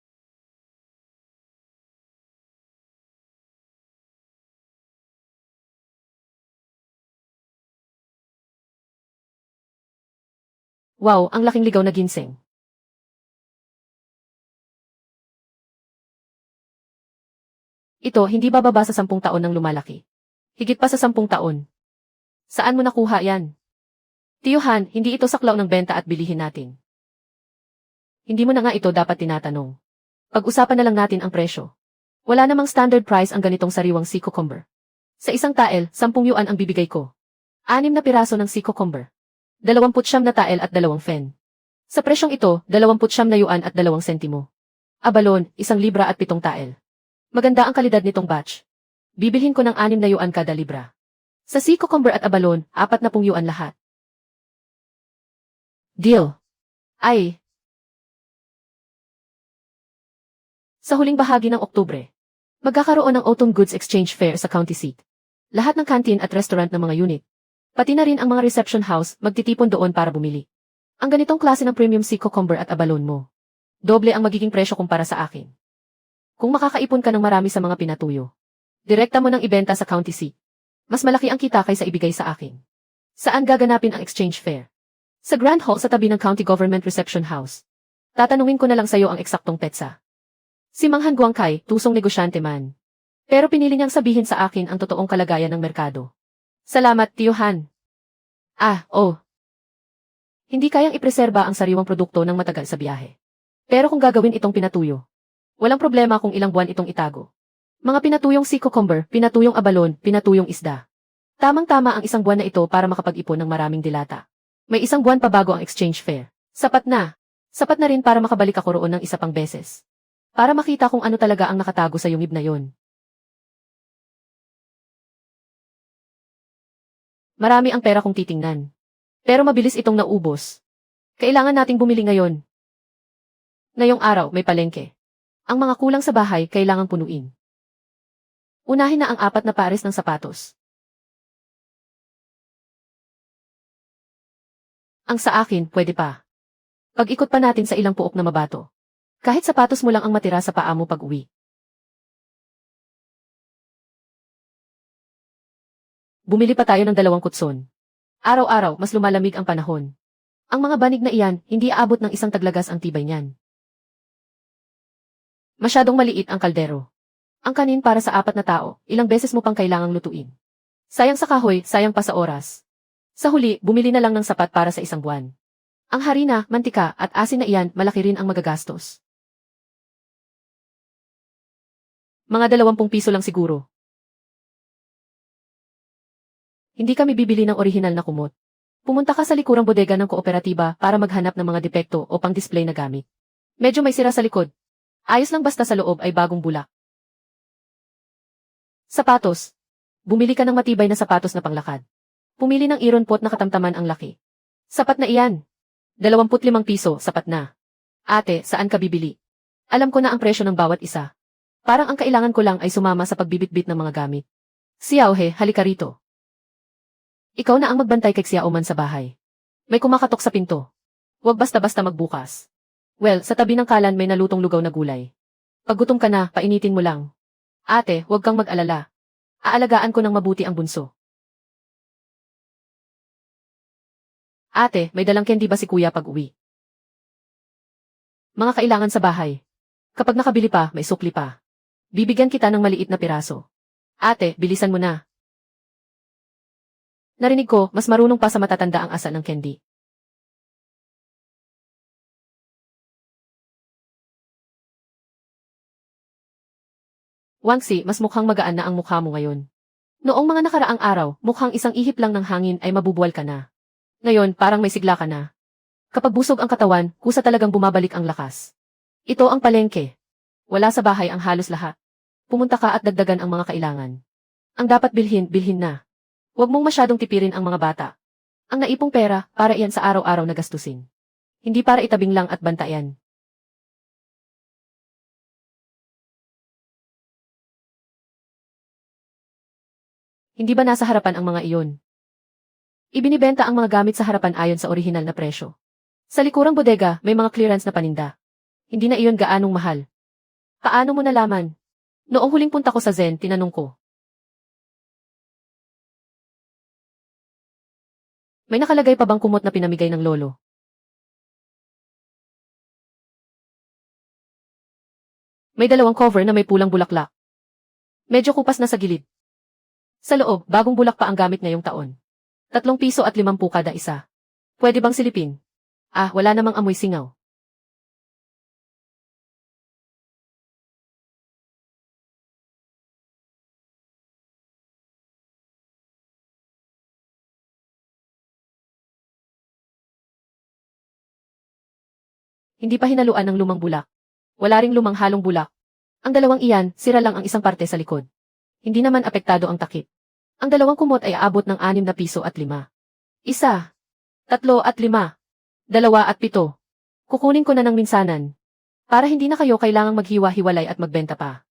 Wow, ang laking ligaw na ginseng. Ito, hindi bababa sa 10 taon nang lumalaki. Higit pa sa 10 taon. Saan mo nakuha yan? Tiyuhan, hindi ito saklaw ng benta at bilihin natin. Hindi mo na nga ito dapat tinatanong. Pag-usapan na lang natin ang presyo. Wala namang standard price ang ganitong sariwang sea cucumber. Sa isang tael, 10 yuan ang bibigay ko. 6 na piraso ng sea cucumber. 29 na tael at 2 fen. Sa presyong ito, 29 na yuan at 2 sentimo. Abalon, 1 libra at 7 tael. Maganda ang kalidad nitong batch. Bibilhin ko ng 6 na yuan kada libra. Sa sea cucumber at abalon, 40 yuan lahat. Deal. Ay. Sa huling bahagi ng Oktubre, magkakaroon ng Autumn Goods Exchange Fair sa County Seat. Lahat ng canteen at restaurant ng mga unit, pati na rin ang mga reception house, magtitipon doon para bumili. Ang ganitong klase ng premium sea cucumber at abalon mo. Doble ang magiging presyo kumpara sa akin. Kung makakaipon ka ng marami sa mga pinatuyo, direkta mo nang ibenta sa County Seat. Mas malaki ang kita kaysa ibigay sa akin. Saan gaganapin ang exchange fair? Sa Grand Hall sa tabi ng County Government Reception House. Tatanungin ko na lang sa'yo ang eksaktong petsa. Si Mang Han Guangkai, tusong negosyante man. Pero pinili niyang sabihin sa akin ang totoong kalagayan ng merkado. Salamat, Tio Han. Ah, oh. Hindi kayang ipreserba ang sariwang produkto ng matagal sa biyahe. Pero kung gagawin itong pinatuyo, walang problema kung ilang buwan itong itago. Mga pinatuyong sea cucumber, pinatuyong abalon, pinatuyong isda. Tamang-tama ang isang buwan na ito para makapag-ipon ng maraming dilata. May isang buwan pa bago ang exchange fair. Sapat na. Sapat na rin para makabalik ako roon ng isa pang beses. Para makita kung ano talaga ang nakatago sa yungib na yon. Marami ang pera kong titingnan. Pero mabilis itong naubos. Kailangan nating bumili ngayon. Ngayong araw, may palengke. Ang mga kulang sa bahay, kailangang punuin. Unahin na ang 4 na pares ng sapatos. Ang sa akin, pwede pa. Pag-ikot pa natin sa ilang puok na mabato. Kahit sapatos mo lang ang matira sa paa mo pag-uwi. Bumili pa tayo ng 2 kutson. Araw-araw, mas lumalamig ang panahon. Ang mga banig na iyan, hindi aabot ng isang taglagas ang tibay niyan. Masyadong maliit ang kaldero. Ang kanin para sa 4 na tao, ilang beses mo pang kailangang lutuin. Sayang sa kahoy, sayang pa sa oras. Sa huli, bumili na lang ng sapat para sa isang buwan. Ang harina, mantika, at asin na iyan, malaki rin ang magagastos. Mga 20 piso lang siguro. Hindi kami bibili ng orihinal na kumot. Pumunta ka sa likurang bodega ng kooperatiba para maghanap ng mga depekto o pang-display na gamit. Medyo may sira sa likod. Ayos lang basta sa loob ay bagong bulak. Sapatos. Bumili ka ng matibay na sapatos na panglakad. Pumili ng iron pot na katamtaman ang laki. Sapat na iyan. 25 piso, sapat na. Ate, saan ka bibili? Alam ko na ang presyo ng bawat isa. Parang ang kailangan ko lang ay sumama sa pagbibitbit ng mga gamit. Xiaohe, halika rito. Ikaw na ang magbantay kay Xiaoman sa bahay. May kumakatok sa pinto. Huwag basta-basta magbukas. Well, sa tabi ng kalan may nalutong lugaw na gulay. Pag gutom ka na, painitin mo lang. Ate, huwag kang mag-alala. Aalagaan ko ng mabuti ang bunso. Ate, may dalang candy ba si kuya pag-uwi? Mga kailangan sa bahay. Kapag nakabili pa, may sukli pa. Bibigyan kita ng maliit na piraso. Ate, bilisan mo na. Narinig ko, mas marunong pa sa matatanda ang asa ng candy. Wangsi, mas mukhang magaan na ang mukha mo ngayon. Noong mga nakaraang araw, mukhang isang ihip lang ng hangin ay mabubuwal ka na. Ngayon, parang may sigla ka na. Kapag busog ang katawan, kusa talagang bumabalik ang lakas. Ito ang palengke. Wala sa bahay ang halos lahat. Pumunta ka at dagdagan ang mga kailangan. Ang dapat bilhin, bilhin na. Huwag mong masyadong tipirin ang mga bata. Ang naipong pera, para iyan sa araw-araw na gastusin. Hindi para itabing lang at bantayan. Hindi ba nasa harapan ang mga iyon? Ibinibenta ang mga gamit sa harapan ayon sa orihinal na presyo. Sa likurang bodega, may mga clearance na paninda. Hindi na iyon gaanong mahal. Paano mo nalaman? Noong huling punta ko sa Zen, tinanong ko. May nakalagay pa bang kumot na pinamigay ng lolo? May 2 cover na may pulang bulaklak. Medyo kupas na sa gilid. Sa loob, bagong bulak pa ang gamit ngayong taon. 3 piso at 50 kada isa. Pwede bang silipin? Ah, wala namang amoy singaw. Hindi pa hinaluan ng lumang bulak. Wala ring lumang halong bulak. Ang 2 iyan, sira lang ang isang parte sa likod. Hindi naman apektado ang takip. Ang 2 kumot ay aabot ng 6 na piso at 5. 1, 3 at 5. 2 at 7. Kukunin ko na ng minsanan. Para hindi na kayo kailangang maghiwa-hiwalay at magbenta pa.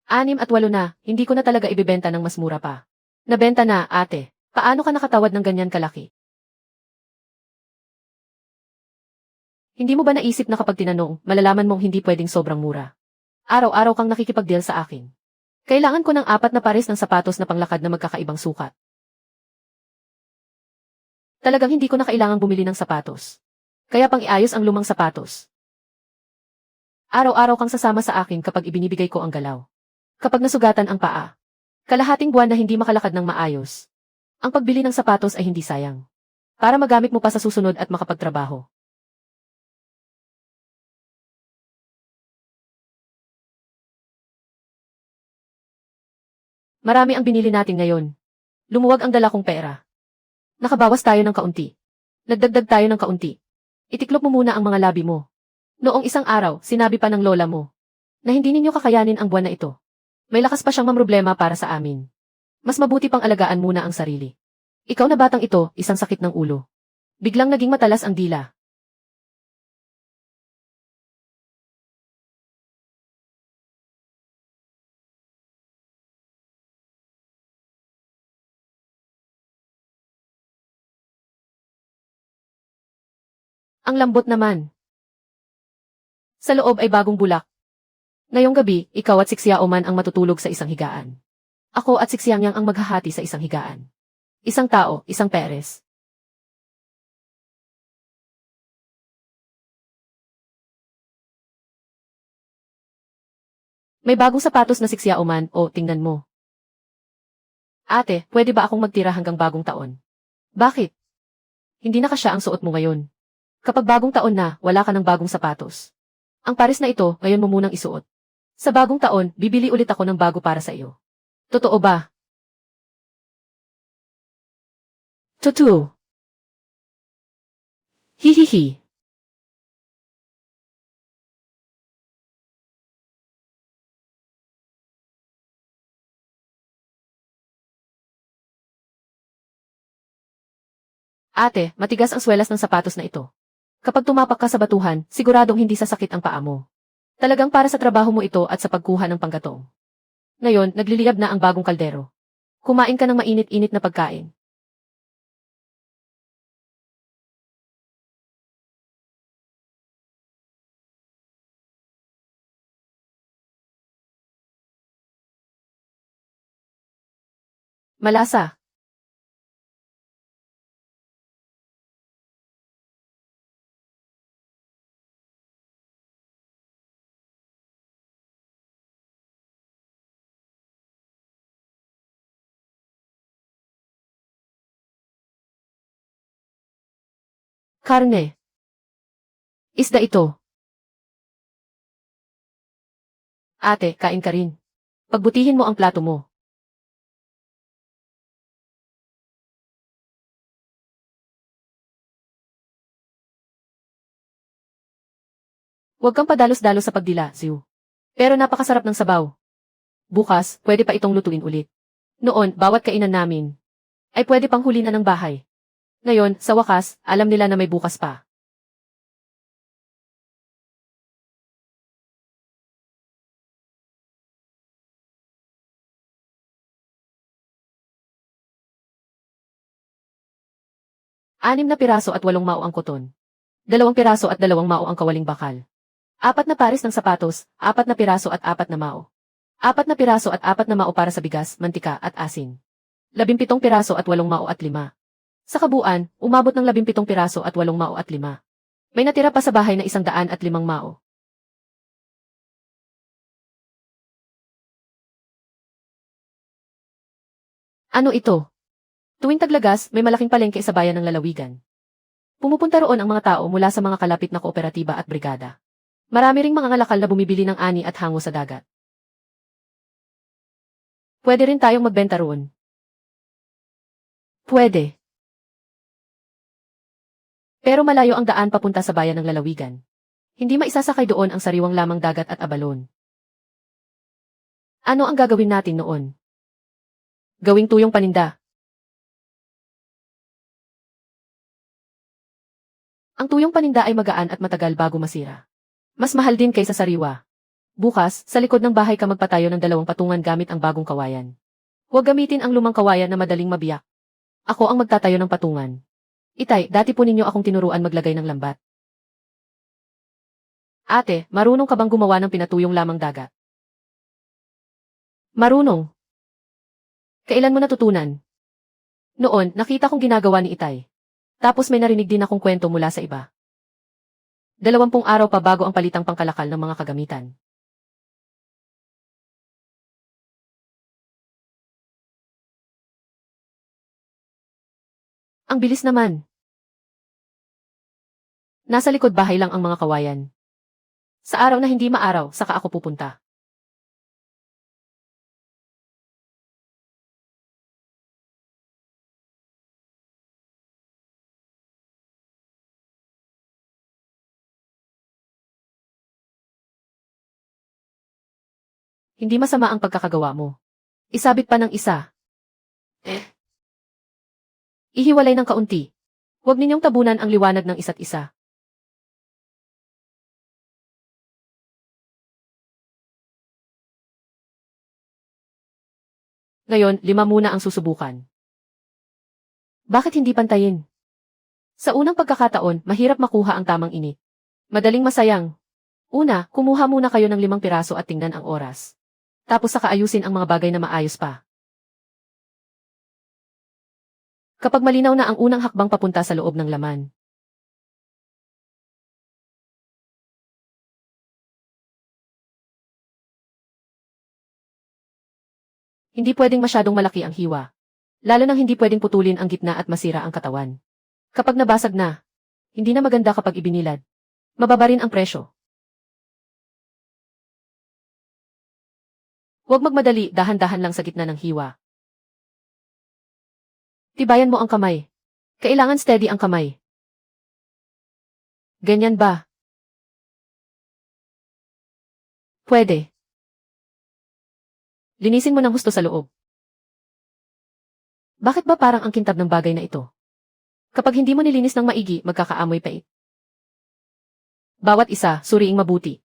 6 at 8 na, hindi ko na talaga ibebenta ng mas mura pa. Nabenta na, ate. Paano ka nakatawad ng ganyan kalaki? Hindi mo ba naisip na kapag tinanong, malalaman mong hindi pwedeng sobrang mura? Araw-araw kang nakikipag-deal sa akin. Kailangan ko ng 4 na pares ng sapatos na panglakad na magkakaibang sukat. Talagang hindi ko na kailangang bumili ng sapatos. Kaya pang iayos ang lumang sapatos. Araw-araw kang sasama sa akin kapag ibinibigay ko ang galaw. Kapag nasugatan ang paa. Kalahating buwan na hindi makalakad ng maayos. Ang pagbili ng sapatos ay hindi sayang. para magamit mo pa sa susunod at makapagtrabaho. Marami ang binili natin ngayon. Lumuwag ang dala kong pera. Nakabawas tayo ng kaunti. Nagdagdag tayo ng kaunti. Itiklop mo muna ang mga labi mo. Noong isang araw, sinabi pa ng lola mo na hindi ninyo kakayanin ang buwan na ito. May lakas pa siyang mamroblema para sa amin. Mas mabuti pang alagaan muna ang sarili. Ikaw na batang ito, isang sakit ng ulo. Biglang naging matalas ang dila. Ang lambot naman. Sa loob ay bagong bulak. Ngayong gabi, ikaw at si Xiaoman ang matutulog sa isang higaan. Ako at si Xiangyang ang maghahati sa isang higaan. Isang tao, isang peres. May bagong sapatos na si Xiaoman, o tingnan mo. Ate, pwede ba akong magtira hanggang bagong taon? Bakit? Hindi na kasya ang suot mo ngayon. Kapag bagong taon na, wala ka ng bagong sapatos. Ang pares na ito, ngayon mo munang isuot. Sa bagong taon, bibili ulit ako ng bago para sa iyo. Totoo ba? Totoo. Hihihi. Ate, matigas ang swelas ng sapatos na ito. Kapag tumapak ka sa batuhan, siguradong hindi sasakit ang paa mo. Talagang para sa trabaho mo ito at sa pagkuha ng panggatong. Ngayon, nagliliyab na ang bagong kaldero. Kumain ka ng mainit-init na pagkain. Malasa. Karne. Isda ito. Ate, kain ka rin. Pagbutihin mo ang plato mo. Huwag kang padalos-dalos sa pagdila, Ziu. Pero napakasarap ng sabaw. Bukas, pwede pa itong lutuin ulit. Noon, bawat kainan namin ay pwede pang huli na ng bahay. Ngayon, sa wakas, alam nila na may bukas pa. Anim na piraso at 8 mao ang koton. 2 piraso at 2 mao ang kawaling bakal. 4 na pares ng sapatos, 4 na piraso at 4 na mao. 4 na piraso at 4 na mao para sa bigas, mantika at asin. 17 piraso at 8 mao at 5. Sa kabuuan, umabot ng 17 piraso at 8 mao at 5. May natira pa sa bahay na 105 mao. Ano ito? Tuwing taglagas, may malaking palengke sa bayan ng lalawigan. Pumupunta roon ang mga tao mula sa mga kalapit na kooperatiba at brigada. Marami ring mga ngalakal na bumibili ng ani at hango sa dagat. Pwede rin tayong magbenta roon. Pwede. Pero malayo ang daan papunta sa bayan ng lalawigan. Hindi maisasakay doon ang sariwang lamang dagat at abalon. Ano ang gagawin natin noon? Gawing tuyong paninda. Ang tuyong paninda ay magaan at matagal bago masira. Mas mahal din kaysa sariwa. Bukas, sa likod ng bahay ka magpatayo ng 2 patungan gamit ang bagong kawayan. Huwag gamitin ang lumang kawayan na madaling mabiyak. Ako ang magtatayo ng patungan. Itay, dati po ninyo akong tinuruan maglagay ng lambat. Ate, marunong ka bang gumawa ng pinatuyong lamang dagat? Marunong. Kailan mo natutunan? Noon, nakita kong ginagawa ni Itay. Tapos may narinig din akong kwento mula sa iba. 20 araw pa bago ang palitang pangkalakal ng mga kagamitan. Ang bilis naman. Nasa likod bahay lang ang mga kawayan. Sa araw na hindi maaraw, saka ako pupunta. Hindi masama ang pagkakagawa mo. Isabit pa ng isa. Ihiwalay ng kaunti. Huwag ninyong tabunan ang liwanag ng isa't isa. Ngayon, 5 muna ang susubukan. Bakit hindi pantayin? Sa unang pagkakataon, mahirap makuha ang tamang init. Madaling masayang. Una, kumuha muna kayo ng 5 piraso at tingnan ang oras. Tapos saka ayusin ang mga bagay na maayos pa. Kapag malinaw na ang unang hakbang papunta sa loob ng laman. Hindi pwedeng masyadong malaki ang hiwa. Lalo nang hindi pwedeng putulin ang gitna at masira ang katawan. Kapag nabasag na, hindi na maganda kapag ibinilad. Mababa rin ang presyo. Huwag magmadali, dahan-dahan lang sa gitna ng hiwa. Tibayan mo ang kamay. Kailangan steady ang kamay. Ganyan ba? Pwede. Linisin mo ng husto sa loob. Bakit ba parang ang kintab ng bagay na ito? Kapag hindi mo nilinis ng maigi, magkakaamoy pait. Bawat isa, suriing mabuti.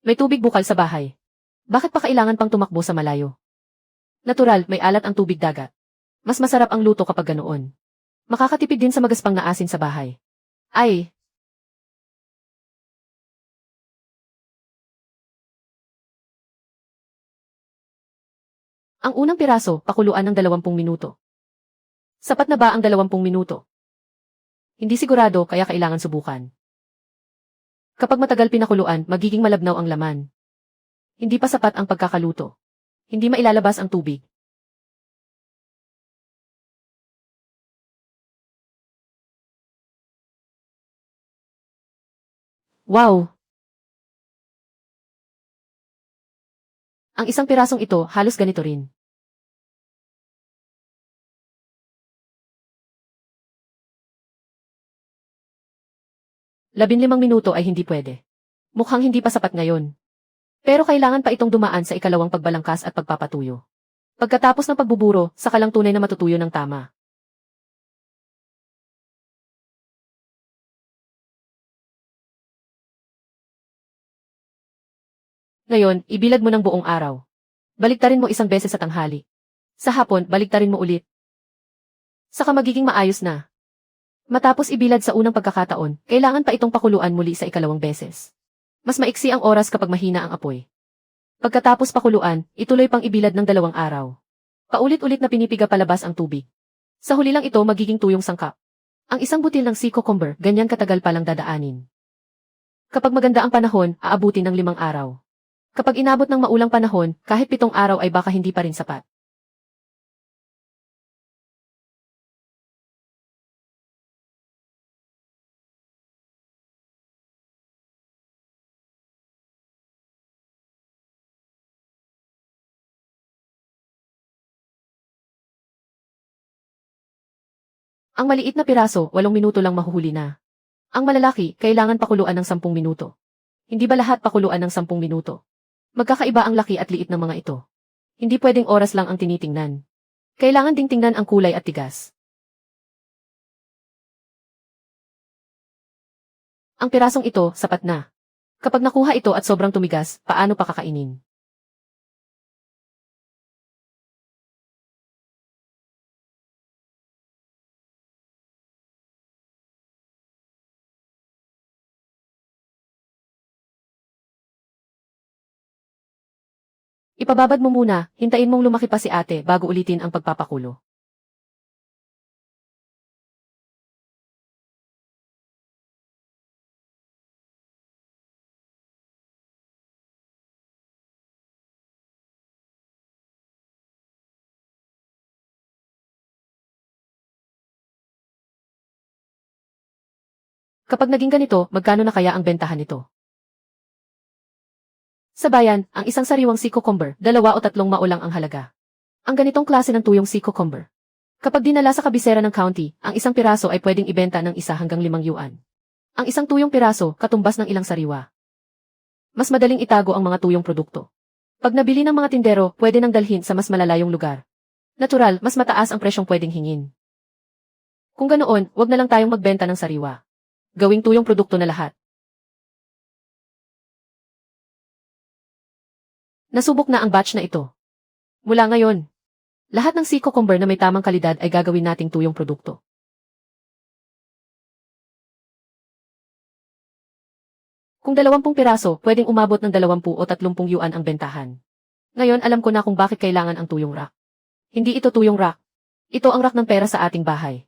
May tubig bukal sa bahay. Bakit pa kailangan pang tumakbo sa malayo? Natural, may alat ang tubig dagat. Mas masarap ang luto kapag ganoon. Makakatipid din sa magaspang na asin sa bahay. Ay, ang unang piraso, pakuluan ng 20 minuto. Sapat na ba ang 20 minuto? Hindi sigurado kaya kailangan subukan. Kapag matagal pinakuluan, magiging malabnaw ang laman. Hindi pa sapat ang pagkakaluto. Hindi mailalabas ang tubig. Wow! Ang isang pirasong ito, halos ganito rin. 15 minuto ay hindi pwede. Mukhang hindi pa sapat ngayon. Pero kailangan pa itong dumaan sa ikalawang pagbalangkas at pagpapatuyo. Pagkatapos ng pagbuburo, saka lang tunay na matutuyo ng tama. Ngayon, ibilad mo ng buong araw. Baliktarin mo isang beses sa tanghali. Sa hapon, baliktarin mo ulit. Saka magiging maayos na. Matapos ibilad sa unang pagkakataon, kailangan pa itong pakuluan muli sa ikalawang beses. Mas maiksi ang oras kapag mahina ang apoy. Pagkatapos pakuluan, ituloy pang ibilad ng 2 araw. Paulit-ulit na pinipiga palabas ang tubig. Sa huli lang ito magiging tuyong sangkap. Ang isang butil ng sea cucumber, ganyan katagal palang dadaanin. Kapag maganda ang panahon, aabutin ng 5 araw. Kapag inabot ng maulang panahon, kahit 7 araw ay baka hindi pa rin sapat. Ang maliit na piraso, 8 minuto lang mahuhuli na. Ang malalaki, kailangan pakuluan ng 10 minuto. Hindi ba lahat pakuluan ng 10 minuto? Magkakaiba ang laki at liit ng mga ito. Hindi pwedeng oras lang ang tinitingnan. Kailangan ding tingnan ang kulay at tigas. Ang pirasong ito, sapat na. Kapag nakuha ito at sobrang tumigas, paano pa kakainin? Ipababad mo muna, hintayin mong lumaki pa si ate bago ulitin ang pagpapakulo. Kapag naging ganito, magkano na kaya ang bentahan nito? Sa bayan, ang isang sariwang sea cucumber, 2 o 3 maulang ang halaga. Ang ganitong klase ng tuyong sea cucumber. Kapag dinala sa kabisera ng county, ang isang piraso ay pwedeng ibenta ng 1 hanggang 5 yuan. Ang isang tuyong piraso, katumbas ng ilang sariwa. Mas madaling itago ang mga tuyong produkto. Pag nabili ng mga tindero, pwede nang dalhin sa mas malalayong lugar. Natural, mas mataas ang presyong pwedeng hingin. Kung ganoon, wag na lang tayong magbenta ng sariwa. Gawing tuyong produkto na lahat. Nasubok na ang batch na ito. Mula ngayon, lahat ng sea cucumber na may tamang kalidad ay gagawin nating tuyong produkto. Kung 20 piraso, pwedeng umabot ng 20 o 30 yuan ang bentahan. Ngayon alam ko na kung bakit kailangan ang tuyong rack. Hindi ito tuyong rack. Ito ang rack ng pera sa ating bahay.